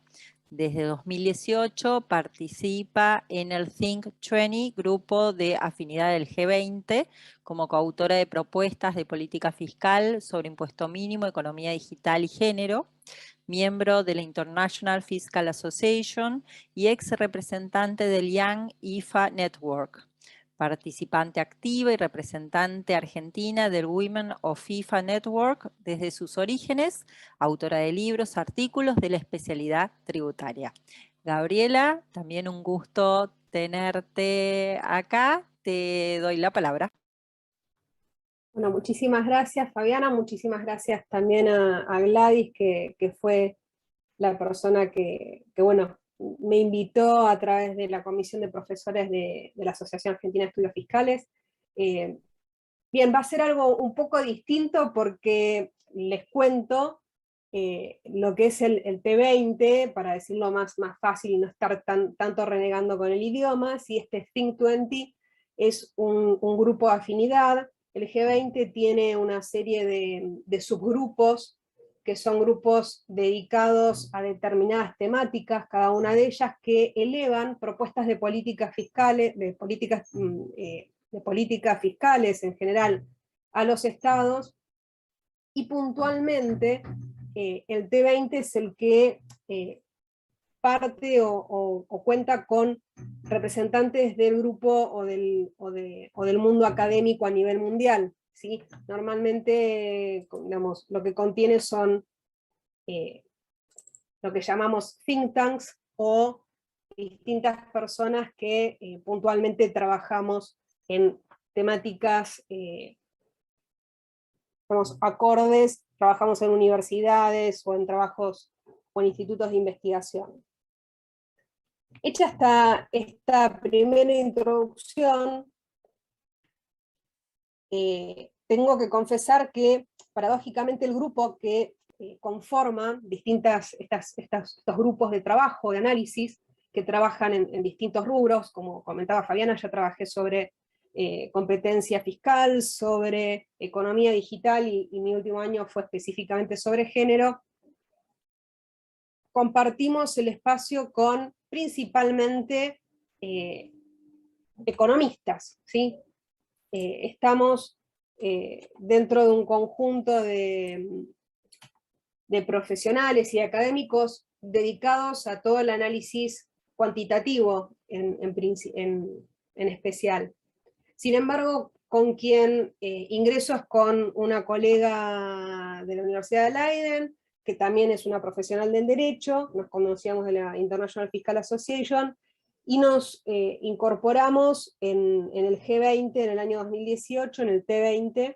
B: Desde 2018 participa en el Think 20, grupo de afinidad del G20, como coautora de propuestas de política fiscal sobre impuesto mínimo, economía digital y género, miembro de la International Fiscal Association y ex representante del Young IFA Network. Participante activa y representante argentina del Women of FIFA Network desde sus orígenes, autora de libros, artículos de la especialidad tributaria. Gabriela, también un gusto tenerte acá, te doy la palabra.
F: Bueno, muchísimas gracias Fabiana, muchísimas gracias también a Gladys, que fue la persona que bueno, me invitó a través de la Comisión de Profesores de la Asociación Argentina de Estudios Fiscales. Bien, va a ser algo un poco distinto porque les cuento lo que es el T20, para decirlo más fácil y no estar tanto renegando con el idioma. Si este Think 20 es un grupo de afinidad, el G20 tiene una serie de subgrupos, que son grupos dedicados a determinadas temáticas, cada una de ellas que elevan propuestas de políticas fiscales, de políticas fiscales en general a los estados, y puntualmente el T20 es el que parte o cuenta con representantes del grupo o del mundo académico a nivel mundial, ¿sí? Normalmente, digamos, lo que contiene son lo que llamamos think tanks, o distintas personas que puntualmente trabajamos en temáticas acordes, trabajamos en universidades o en trabajos o en institutos de investigación. Hecha esta primera introducción, tengo que confesar que paradójicamente el grupo que conforma estos grupos de trabajo, de análisis, que trabajan en distintos rubros, como comentaba Fabiana, ya trabajé sobre competencia fiscal, sobre economía digital, y mi último año fue específicamente sobre género. Compartimos el espacio con principalmente economistas, ¿sí? Estamos dentro de un conjunto de profesionales y académicos dedicados a todo el análisis cuantitativo en especial. Sin embargo, con quien ingreso es con una colega de la Universidad de Leiden, que también es una profesional del derecho, nos conocíamos de la International Fiscal Association, y nos incorporamos en el G20 en el año 2018, en el T20,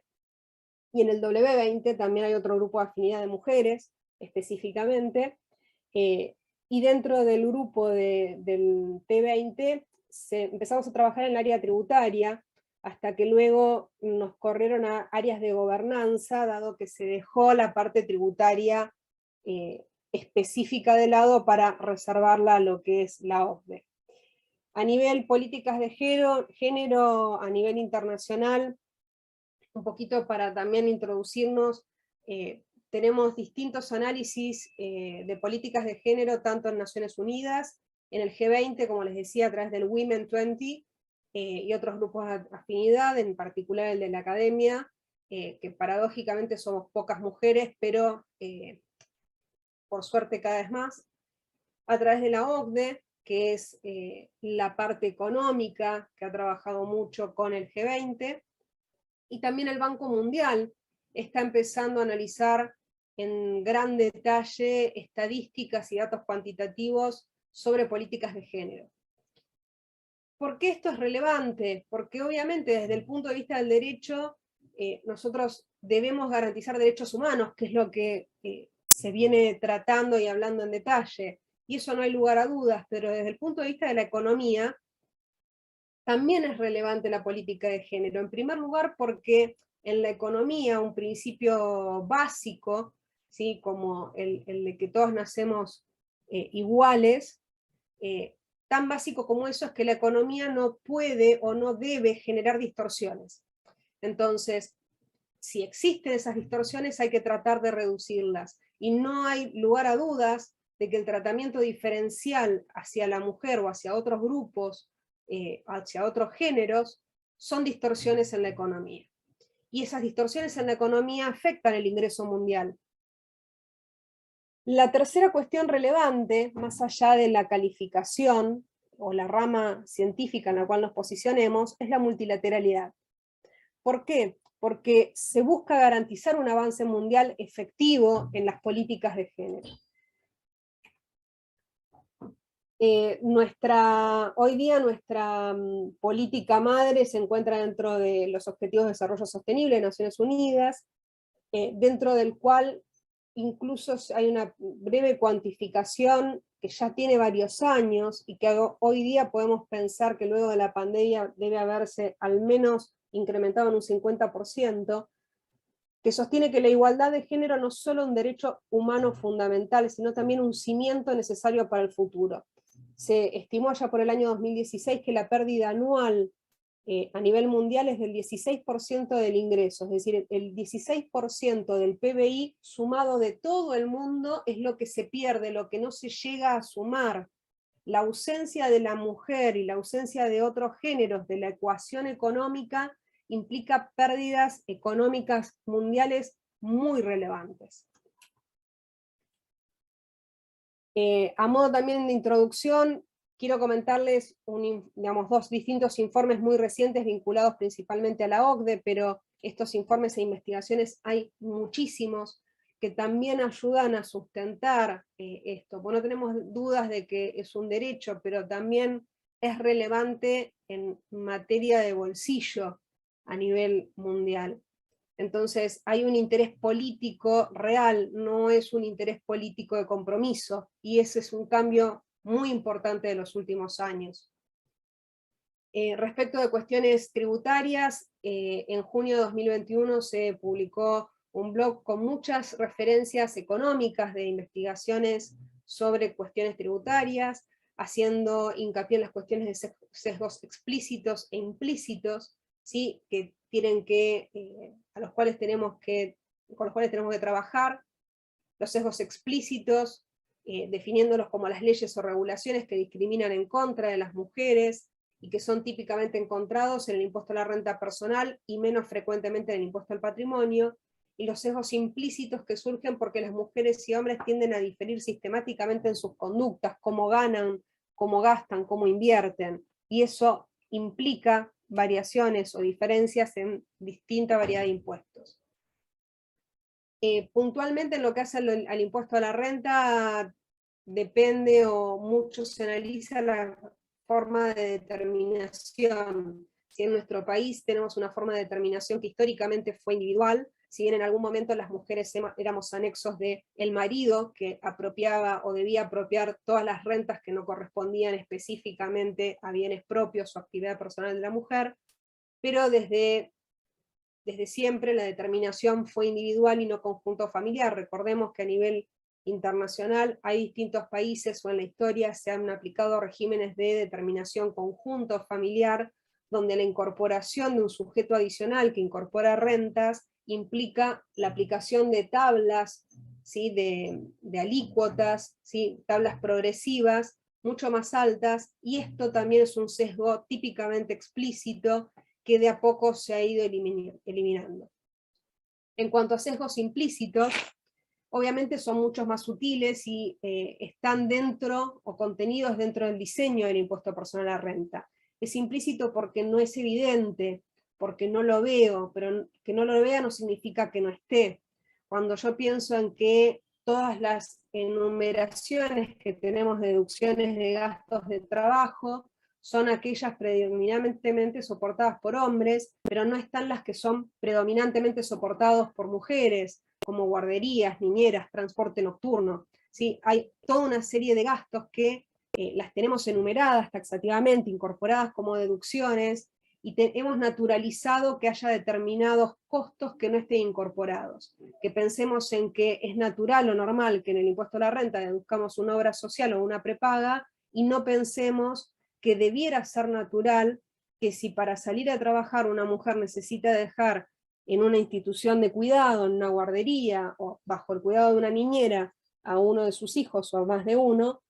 F: y en el W20 también hay otro grupo de afinidad de mujeres, específicamente, y dentro del grupo del T20 empezamos a trabajar en el área tributaria, hasta que luego nos corrieron a áreas de gobernanza, dado que se dejó la parte tributaria específica de lado para reservarla a lo que es la OCDE. A nivel políticas de género a nivel internacional, un poquito para también introducirnos, tenemos distintos análisis de políticas de género, tanto en Naciones Unidas, en el G20, como les decía, a través del Women 20, y otros grupos de afinidad, en particular el de la academia, que paradójicamente somos pocas mujeres, pero por suerte cada vez más, a través de la OCDE, que es la parte económica, que ha trabajado mucho con el G20, y también el Banco Mundial está empezando a analizar en gran detalle estadísticas y datos cuantitativos sobre políticas de género. ¿Por qué esto es relevante? Porque obviamente desde el punto de vista del derecho, nosotros debemos garantizar derechos humanos, que es lo que se viene tratando y hablando en detalle, y eso no hay lugar a dudas, pero desde el punto de vista de la economía, también es relevante la política de género. En primer lugar, porque en la economía un principio básico, ¿sí? Como el de que todos nacemos iguales, tan básico como eso es que la economía no puede o no debe generar distorsiones. Entonces, si existen esas distorsiones hay que tratar de reducirlas, y no hay lugar a dudas de que el tratamiento diferencial hacia la mujer o hacia otros grupos, hacia otros géneros, son distorsiones en la economía. Y esas distorsiones en la economía afectan el ingreso mundial. La tercera cuestión relevante, más allá de la calificación o la rama científica en la cual nos posicionemos, es la multilateralidad. ¿Por qué? Porque se busca garantizar un avance mundial efectivo en las políticas de género. Hoy día nuestra política madre se encuentra dentro de los Objetivos de Desarrollo Sostenible de Naciones Unidas, dentro del cual incluso hay una breve cuantificación que ya tiene varios años, y que hoy día podemos pensar que luego de la pandemia debe haberse al menos incrementado en un 50%, que sostiene que la igualdad de género no es solo un derecho humano fundamental, sino también un cimiento necesario para el futuro. Se estimó ya por el año 2016 que la pérdida anual a nivel mundial es del 16% del ingreso, es decir, el 16% del PBI sumado de todo el mundo es lo que se pierde, lo que no se llega a sumar. La ausencia de la mujer y la ausencia de otros géneros de la ecuación económica implica pérdidas económicas mundiales muy relevantes. A modo también de introducción, quiero comentarles dos distintos informes muy recientes vinculados principalmente a la OCDE, pero estos informes e investigaciones hay muchísimos que también ayudan a sustentar esto. Bueno, no tenemos dudas de que es un derecho, pero también es relevante en materia de bolsillo a nivel mundial. Entonces hay un interés político real, no es un interés político de compromiso, y ese es un cambio muy importante de los últimos años. Respecto de cuestiones tributarias, en junio de 2021 se publicó un blog con muchas referencias económicas de investigaciones sobre cuestiones tributarias, haciendo hincapié en las cuestiones de sesgos explícitos e implícitos, ¿sí? Que tienen con los cuales tenemos que trabajar. Los sesgos explícitos, definiéndolos como las leyes o regulaciones que discriminan en contra de las mujeres, y que son típicamente encontrados en el impuesto a la renta personal y menos frecuentemente en el impuesto al patrimonio, y los sesgos implícitos que surgen porque las mujeres y hombres tienden a diferir sistemáticamente en sus conductas, cómo ganan, cómo gastan, cómo invierten, y eso implica variaciones o diferencias en distinta variedad de impuestos. Puntualmente en lo que hace al impuesto a la renta, depende o mucho se analiza la forma de determinación. Si en nuestro país tenemos una forma de determinación que históricamente fue individual, si bien en algún momento las mujeres éramos anexos del marido que apropiaba o debía apropiar todas las rentas que no correspondían específicamente a bienes propios o actividad personal de la mujer, pero desde siempre la determinación fue individual y no conjunto familiar. Recordemos que a nivel internacional hay distintos países o en la historia se han aplicado regímenes de determinación conjunto familiar, donde la incorporación de un sujeto adicional que incorpora rentas implica la aplicación de tablas, ¿sí? de alícuotas, ¿sí? tablas progresivas mucho más altas, y esto también es un sesgo típicamente explícito que de a poco se ha ido eliminando. En cuanto a sesgos implícitos, obviamente son muchos más sutiles y están dentro o contenidos dentro del diseño del impuesto personal a la renta. Es implícito porque no es evidente, porque no lo veo, pero que no lo vea no significa que no esté. Cuando yo pienso en que todas las enumeraciones que tenemos de deducciones de gastos de trabajo son aquellas predominantemente soportadas por hombres, pero no están las que son predominantemente soportados por mujeres. como guarderías, niñeras, transporte nocturno. ¿Sí? Hay toda una serie de gastos que las tenemos enumeradas taxativamente, incorporadas como deducciones, y hemos naturalizado que haya determinados costos que no estén incorporados. Que pensemos en que es natural o normal que en el impuesto a la renta deduzcamos una obra social o una prepaga, y no pensemos que debiera ser natural que si para salir a trabajar una mujer necesita dejar en una institución de cuidado, en una guardería, o bajo el cuidado de una niñera, a uno de sus hijos o a más de uno,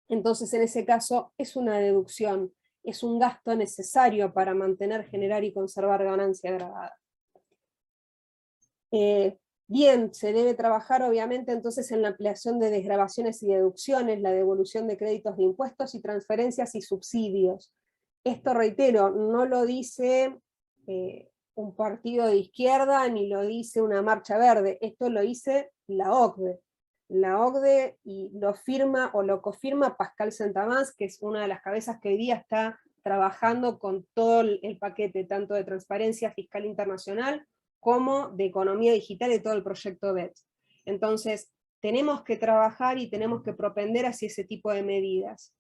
F: entonces en ese caso es una deducción, es un gasto necesario para mantener, generar y conservar ganancia agregada. Bien, se debe trabajar obviamente entonces en la ampliación de desgravaciones y deducciones, la devolución de créditos de impuestos y transferencias y subsidios. Esto, reitero, no lo dice un partido de izquierda ni lo dice una marcha verde, esto lo dice la OCDE. La OCDE, y lo firma o lo cofirma Pascal Saint-Amans, que es una de las cabezas que hoy día está trabajando con todo el paquete, tanto de transparencia fiscal internacional, como de economía digital y todo el proyecto BEPS. Entonces, tenemos que trabajar y tenemos que propender hacia ese tipo de medidas.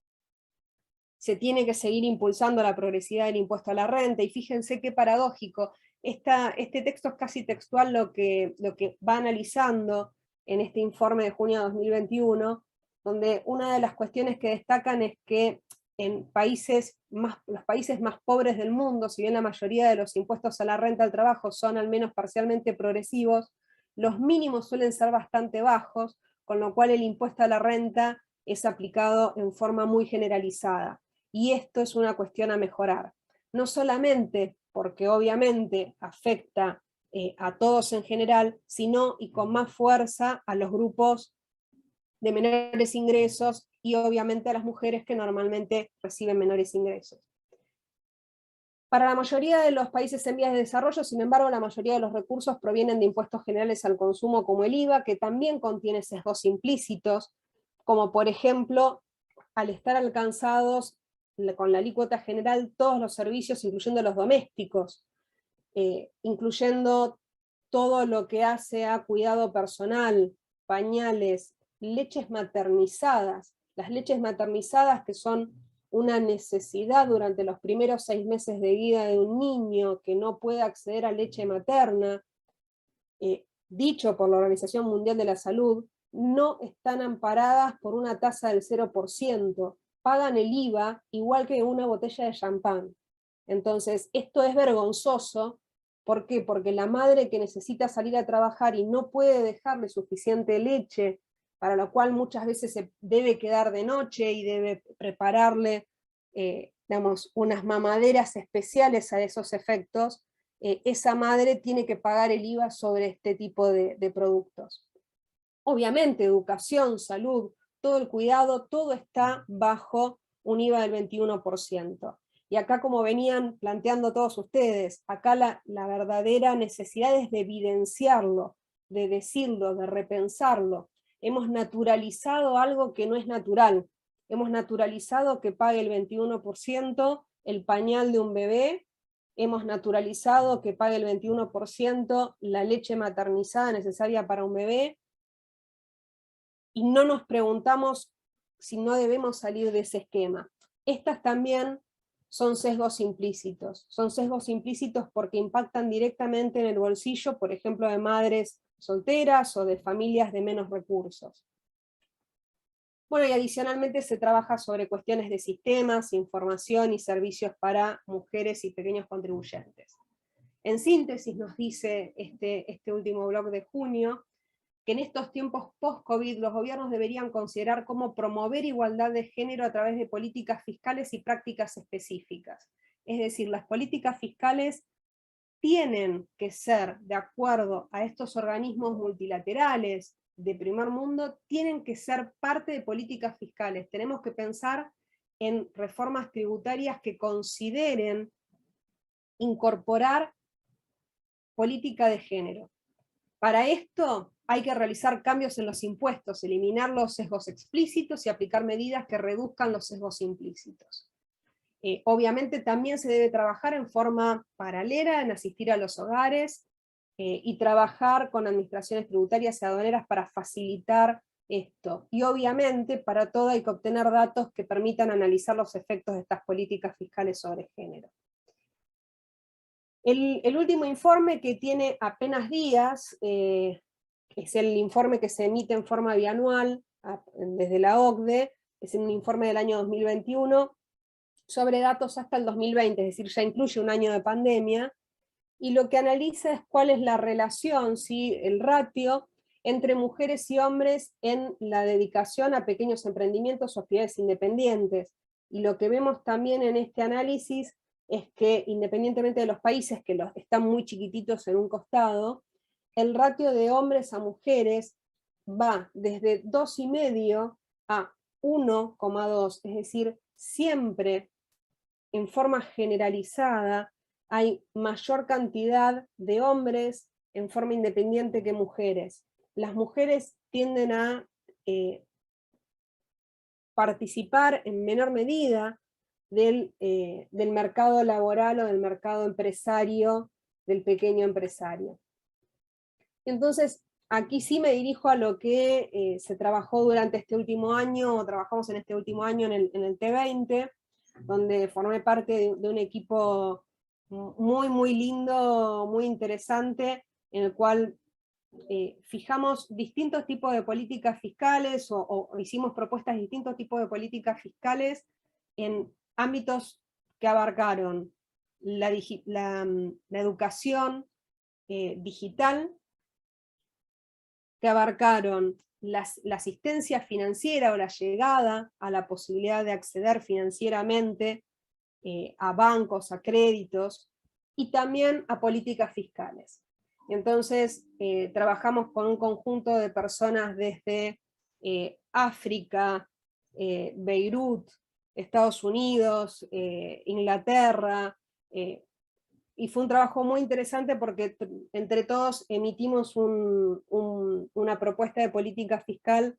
F: Se tiene que seguir impulsando la progresividad del impuesto a la renta, y fíjense qué paradójico, este texto es casi textual lo que va analizando en este informe de junio de 2021, donde una de las cuestiones que destacan es que en los países más pobres del mundo, si bien la mayoría de los impuestos a la renta al trabajo son al menos parcialmente progresivos, los mínimos suelen ser bastante bajos, con lo cual el impuesto a la renta es aplicado en forma muy generalizada. Y esto es una cuestión a mejorar. No solamente porque obviamente afecta a todos en general, sino y con más fuerza a los grupos de menores ingresos y obviamente a las mujeres que normalmente reciben menores ingresos. Para la mayoría de los países en vías de desarrollo, sin embargo, la mayoría de los recursos provienen de impuestos generales al consumo como el IVA, que también contiene sesgos implícitos, como por ejemplo, al estar alcanzados con la alícuota general todos los servicios, incluyendo los domésticos, incluyendo todo lo que hace a cuidado personal, pañales, leches maternizadas. Las leches maternizadas, que son una necesidad durante los primeros 6 meses de vida de un niño que no puede acceder a leche materna, dicho por la Organización Mundial de la Salud, no están amparadas por una tasa del 0%, pagan el IVA igual que una botella de champán. Entonces, esto es vergonzoso. ¿Por qué? Porque la madre que necesita salir a trabajar y no puede dejarle suficiente leche, para lo cual muchas veces se debe quedar de noche y debe prepararle digamos, unas mamaderas especiales a esos efectos, esa madre tiene que pagar el IVA sobre este tipo de productos. Obviamente, educación, salud, todo el cuidado, todo está bajo un IVA del 21%. Y acá, como venían planteando todos ustedes, acá la verdadera necesidad es de evidenciarlo, de decirlo, de repensarlo. Hemos naturalizado algo que no es natural. Hemos naturalizado que pague el 21% el pañal de un bebé, hemos naturalizado que pague el 21% la leche maternizada necesaria para un bebé, y no nos preguntamos si no debemos salir de ese esquema. Estas también son sesgos implícitos porque impactan directamente en el bolsillo, por ejemplo, de madres solteras o de familias de menos recursos. Bueno, y adicionalmente se trabaja sobre cuestiones de sistemas, información y servicios para mujeres y pequeños contribuyentes. En síntesis, nos dice este último blog de junio, que en estos tiempos post-COVID los gobiernos deberían considerar cómo promover igualdad de género a través de políticas fiscales y prácticas específicas. Es decir, las políticas fiscales tienen que ser, de acuerdo a estos organismos multilaterales de primer mundo, tienen que ser parte de políticas fiscales. Tenemos que pensar en reformas tributarias que consideren incorporar política de género. Para esto hay que realizar cambios en los impuestos, eliminar los sesgos explícitos y aplicar medidas que reduzcan los sesgos implícitos. Obviamente también se debe trabajar en forma paralela en asistir a los hogares, y trabajar con administraciones tributarias y aduaneras para facilitar esto. Y obviamente para todo hay que obtener datos que permitan analizar los efectos de estas políticas fiscales sobre género. El último informe, que tiene apenas días, es el informe que se emite en forma bianual desde la OCDE, es un informe del año 2021, sobre datos hasta el 2020, es decir, ya incluye un año de pandemia, y lo que analiza es cuál es la relación, ¿sí?, el ratio entre mujeres y hombres en la dedicación a pequeños emprendimientos o actividades independientes. Y lo que vemos también en este análisis es que, independientemente de los países, que están muy chiquititos en un costado, el ratio de hombres a mujeres va desde 2,5 a 1,2, es decir, siempre, en forma generalizada, hay mayor cantidad de hombres en forma independiente que mujeres. Las mujeres tienden a participar en menor medida del mercado laboral o del mercado empresario, del pequeño empresario. Entonces, aquí sí me dirijo a lo que se trabajó durante este último año, o trabajamos en este último año en el T20, donde formé parte de un equipo muy, muy lindo, muy interesante, en el cual fijamos distintos tipos de políticas fiscales, o hicimos propuestas de distintos tipos de políticas fiscales en ámbitos que abarcaron la educación digital, que abarcaron la asistencia financiera o la llegada a la posibilidad de acceder financieramente a bancos, a créditos, y también a políticas fiscales. Entonces, trabajamos con un conjunto de personas desde África, Beirut, Estados Unidos, Inglaterra, y fue un trabajo muy interesante porque entre todos emitimos una propuesta de política fiscal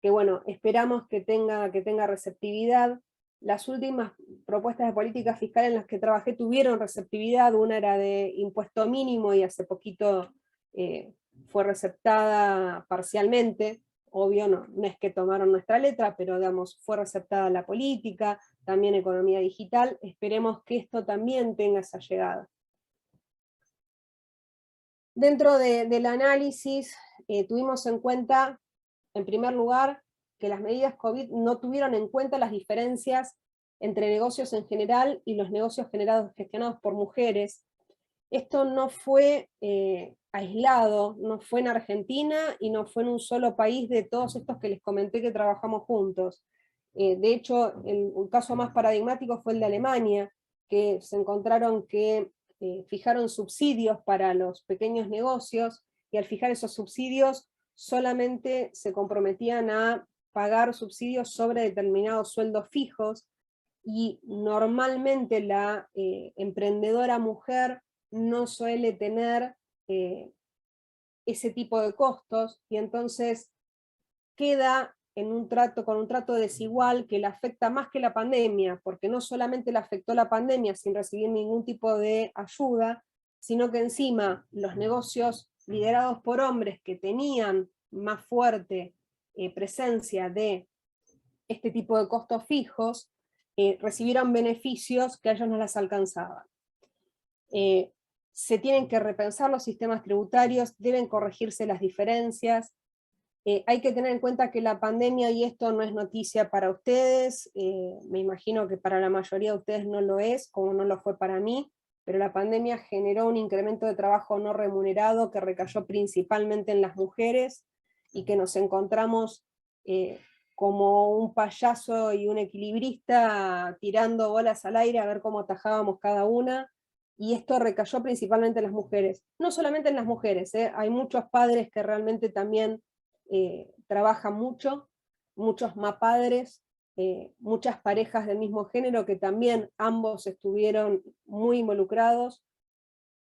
F: que, bueno, esperamos que tenga receptividad. Las últimas propuestas de política fiscal en las que trabajé tuvieron receptividad. Una era de impuesto mínimo y hace poquito fue receptada parcialmente. Obvio, no es que tomaron nuestra letra, pero digamos, fue receptada la política, también economía digital. Esperemos que esto también tenga esa llegada. Dentro del análisis tuvimos en cuenta, en primer lugar, que las medidas COVID no tuvieron en cuenta las diferencias entre negocios en general y los negocios gestionados por mujeres. Esto no fue aislado, no fue en Argentina y no fue en un solo país de todos estos que les comenté que trabajamos juntos. De hecho, un caso más paradigmático fue el de Alemania, que se encontraron que fijaron subsidios para los pequeños negocios, y al fijar esos subsidios solamente se comprometían a pagar subsidios sobre determinados sueldos fijos, y normalmente la emprendedora mujer no suele tener ese tipo de costos, y entonces queda con un trato desigual que le afecta más que la pandemia, porque no solamente le afectó la pandemia sin recibir ningún tipo de ayuda, sino que encima los negocios liderados por hombres que tenían más fuerte presencia de este tipo de costos fijos, recibieron beneficios que a ellos no les alcanzaban. Se tienen que repensar los sistemas tributarios, deben corregirse las diferencias. Hay que tener en cuenta que la pandemia, y esto no es noticia para ustedes, me imagino que para la mayoría de ustedes no lo es, como no lo fue para mí, pero la pandemia generó un incremento de trabajo no remunerado que recayó principalmente en las mujeres, y que nos encontramos como un payaso y un equilibrista tirando bolas al aire a ver cómo atajábamos cada una, y esto recayó principalmente en las mujeres. No solamente en las mujeres, hay muchos padres que realmente también trabajan mucho, muchos mapadres, muchas parejas del mismo género que también ambos estuvieron muy involucrados,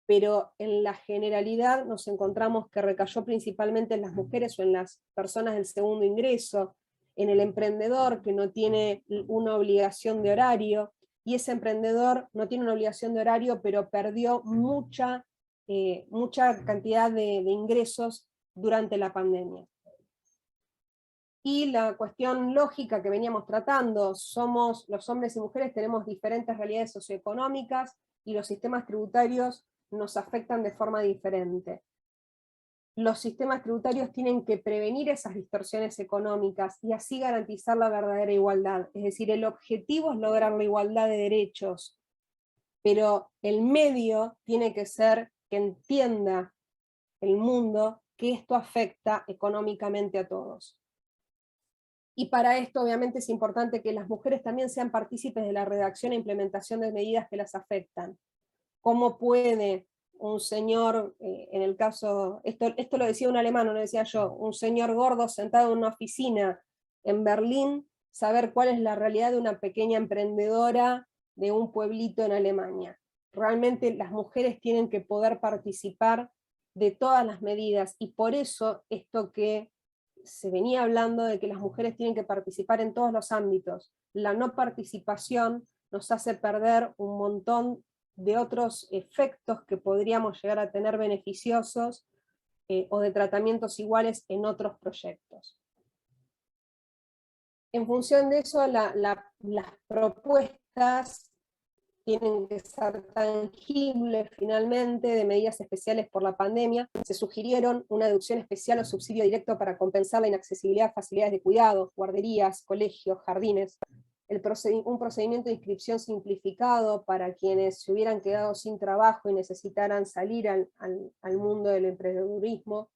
F: pero en la generalidad nos encontramos que recayó principalmente en las mujeres o en las personas del segundo ingreso, en el emprendedor que no tiene una obligación de horario, y ese emprendedor no tiene una obligación de horario, pero perdió mucha mucha cantidad de ingresos durante la pandemia. Y la cuestión lógica que veníamos tratando, somos los hombres y mujeres, tenemos diferentes realidades socioeconómicas, y los sistemas tributarios nos afectan de forma diferente. Los sistemas tributarios tienen que prevenir esas distorsiones económicas y así garantizar la verdadera igualdad. Es decir, el objetivo es lograr la igualdad de derechos, pero el medio tiene que ser que entienda el mundo que esto afecta económicamente a todos. Y para esto obviamente es importante que las mujeres también sean partícipes de la redacción e implementación de medidas que las afectan. ¿Cómo puede un señor, en el caso, esto lo decía un alemán, no lo decía yo, un señor gordo sentado en una oficina en Berlín, saber cuál es la realidad de una pequeña emprendedora de un pueblito en Alemania? Realmente las mujeres tienen que poder participar de todas las medidas, y por eso esto que se venía hablando de que las mujeres tienen que participar en todos los ámbitos. La no participación nos hace perder un montón de otros efectos que podríamos llegar a tener beneficiosos o de tratamientos iguales en otros proyectos. En función de eso, las propuestas tienen que ser tangibles finalmente, de medidas especiales por la pandemia. Se sugirieron una deducción especial o subsidio directo para compensar la inaccesibilidad a facilidades de cuidado, guarderías, colegios, jardines, un procedimiento de inscripción simplificado para quienes se hubieran quedado sin trabajo y necesitaran salir al mundo del emprendedurismo,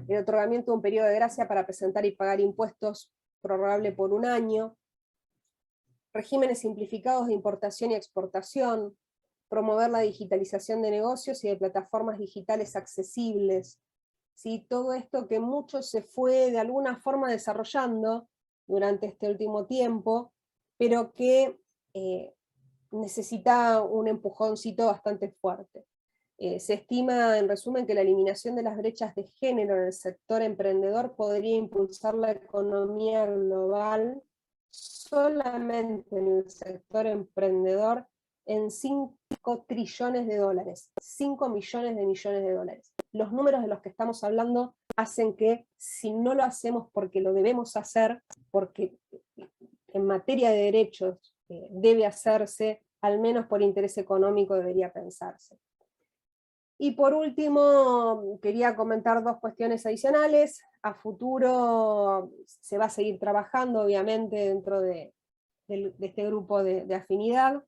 F: el otorgamiento de un periodo de gracia para presentar y pagar impuestos prorrogable por 1 año, regímenes simplificados de importación y exportación, promover la digitalización de negocios y de plataformas digitales accesibles. ¿Sí? Todo esto que mucho se fue de alguna forma desarrollando durante este último tiempo, pero que necesita un empujoncito bastante fuerte. Se estima, en resumen, que la eliminación de las brechas de género en el sector emprendedor podría impulsar la economía global solamente en el sector emprendedor en 5 trillones de dólares, 5 millones de millones de dólares. Los números de los que estamos hablando hacen que, si no lo hacemos porque lo debemos hacer, porque en materia de derechos debe hacerse, al menos por interés económico debería pensarse. Y por último, quería comentar 2 cuestiones adicionales. A futuro se va a seguir trabajando, obviamente, dentro de este grupo de afinidad,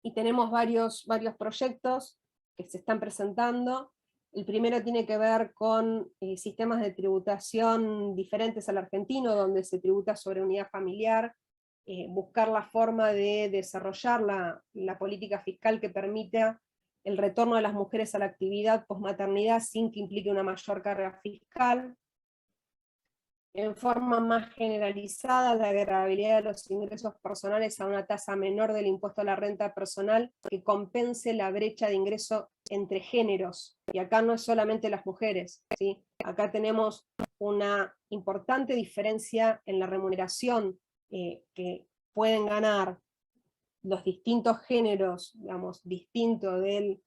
F: y tenemos varios proyectos que se están presentando. El primero tiene que ver con sistemas de tributación diferentes al argentino, donde se tributa sobre unidad familiar, buscar la forma de desarrollar la política fiscal que permita el retorno de las mujeres a la actividad posmaternidad sin que implique una mayor carga fiscal. En forma más generalizada, la agregabilidad de los ingresos personales a una tasa menor del impuesto a la renta personal que compense la brecha de ingreso entre géneros. Y acá no es solamente las mujeres, ¿sí? Acá tenemos una importante diferencia en la remuneración que pueden ganar los distintos géneros, digamos, distinto del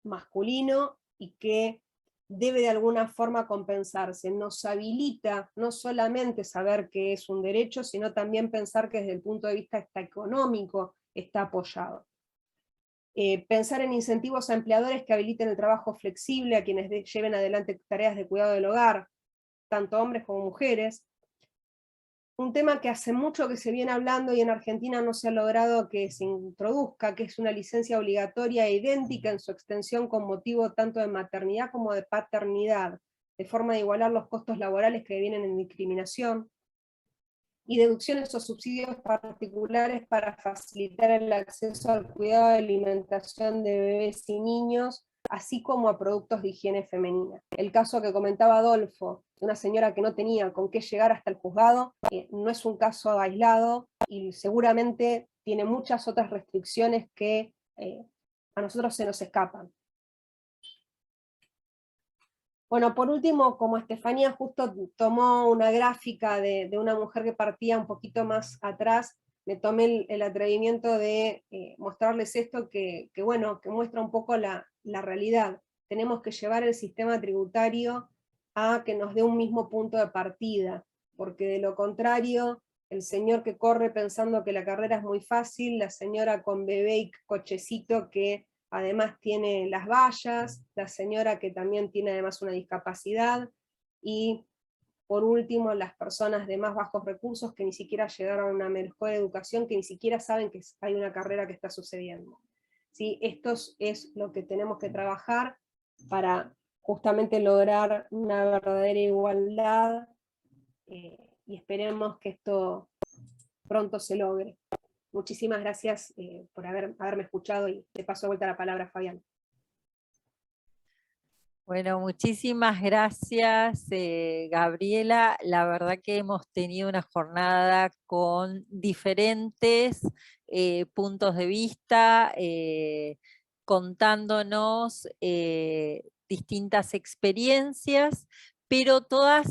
F: masculino, y que debe de alguna forma compensarse. Nos habilita no solamente saber que es un derecho, sino también pensar que desde el punto de vista económico está apoyado. Pensar en incentivos a empleadores que habiliten el trabajo flexible a quienes lleven adelante tareas de cuidado del hogar, tanto hombres como mujeres. Un tema que hace mucho que se viene hablando y en Argentina no se ha logrado que se introduzca, que es una licencia obligatoria e idéntica en su extensión con motivo tanto de maternidad como de paternidad, de forma de igualar los costos laborales que vienen en discriminación, y deducciones o subsidios particulares para facilitar el acceso al cuidado de alimentación de bebés y niños, así como a productos de higiene femenina. El caso que comentaba Adolfo, de una señora que no tenía con qué llegar hasta el juzgado, no es un caso aislado, y seguramente tiene muchas otras restricciones que a nosotros se nos escapan. Bueno, por último, como Estefanía justo tomó una gráfica de una mujer que partía un poquito más atrás, me tomé el atrevimiento de mostrarles esto que muestra un poco la la realidad. Tenemos que llevar el sistema tributario a que nos dé un mismo punto de partida, porque de lo contrario, el señor que corre pensando que la carrera es muy fácil, la señora con bebé y cochecito que además tiene las vallas, la señora que también tiene además una discapacidad, y por último las personas de más bajos recursos que ni siquiera llegaron a una mejor educación, que ni siquiera saben que hay una carrera que está sucediendo. ¿Sí? Esto es lo que tenemos que trabajar para justamente lograr una verdadera igualdad, y esperemos que esto pronto se logre. Muchísimas gracias por haberme escuchado, y le paso de vuelta la palabra a Fabián.
B: Bueno, muchísimas gracias, Gabriela. La verdad que hemos tenido una jornada con diferentes puntos de vista, contándonos distintas experiencias, pero todas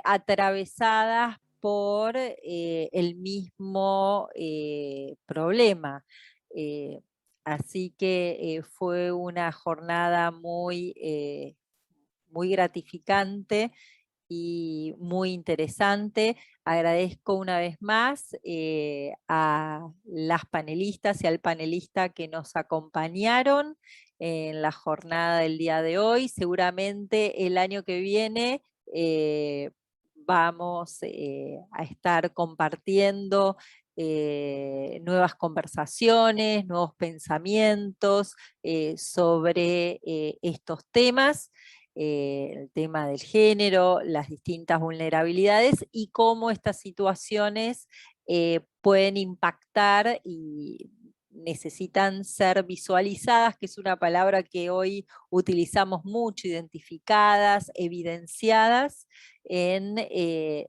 B: atravesadas por el mismo problema. Así que fue una jornada muy gratificante y muy interesante. Agradezco una vez más a las panelistas y al panelista que nos acompañaron en la jornada del día de hoy. Seguramente el año que viene vamos a estar compartiendo nuevas conversaciones, nuevos pensamientos sobre estos temas, el tema del género, las distintas vulnerabilidades y cómo estas situaciones pueden impactar y necesitan ser visualizadas, que es una palabra que hoy utilizamos mucho, identificadas, evidenciadas en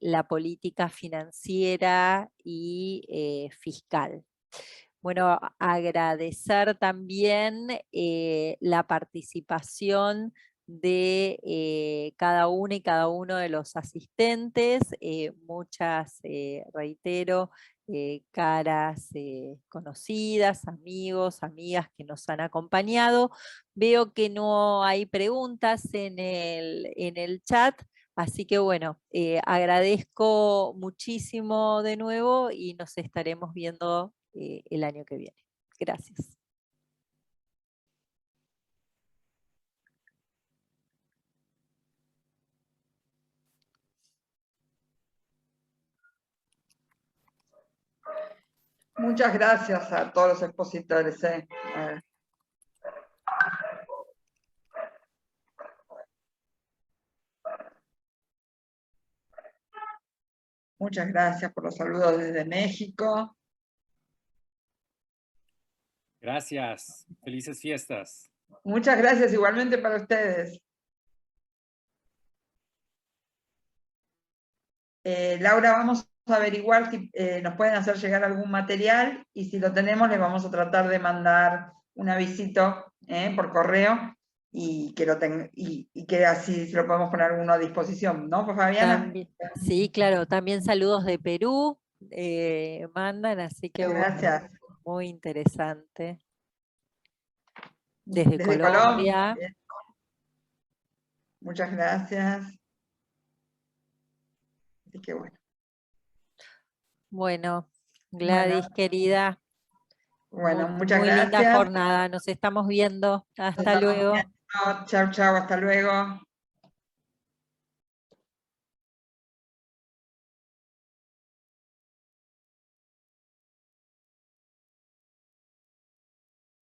B: la política financiera y fiscal. Bueno, agradecer también la participación de cada una y cada uno de los asistentes, muchas, reitero, caras conocidas, amigos, amigas que nos han acompañado. Veo que no hay preguntas en el chat, así que bueno, agradezco muchísimo de nuevo y nos estaremos viendo el año que viene. Gracias.
G: Muchas gracias a todos los expositores. Muchas gracias por los saludos desde México.
H: Gracias. Felices fiestas.
G: Muchas gracias igualmente para ustedes. Laura, vamos a averiguar si nos pueden hacer llegar algún material, y si lo tenemos les vamos a tratar de mandar un avisito por correo, y que así se lo podemos poner alguno a disposición, ¿no, Fabiana?
B: También, sí, claro, también saludos de Perú mandan, así que
G: gracias.
B: Bueno, muy interesante. Desde Colombia.
G: Muchas gracias. Así que bueno.
B: Bueno, Gladys, querida.
G: Bueno, muchas
B: muy
G: gracias.
B: linda jornada, nos estamos viendo. Hasta luego.
G: Chao, chao, hasta luego.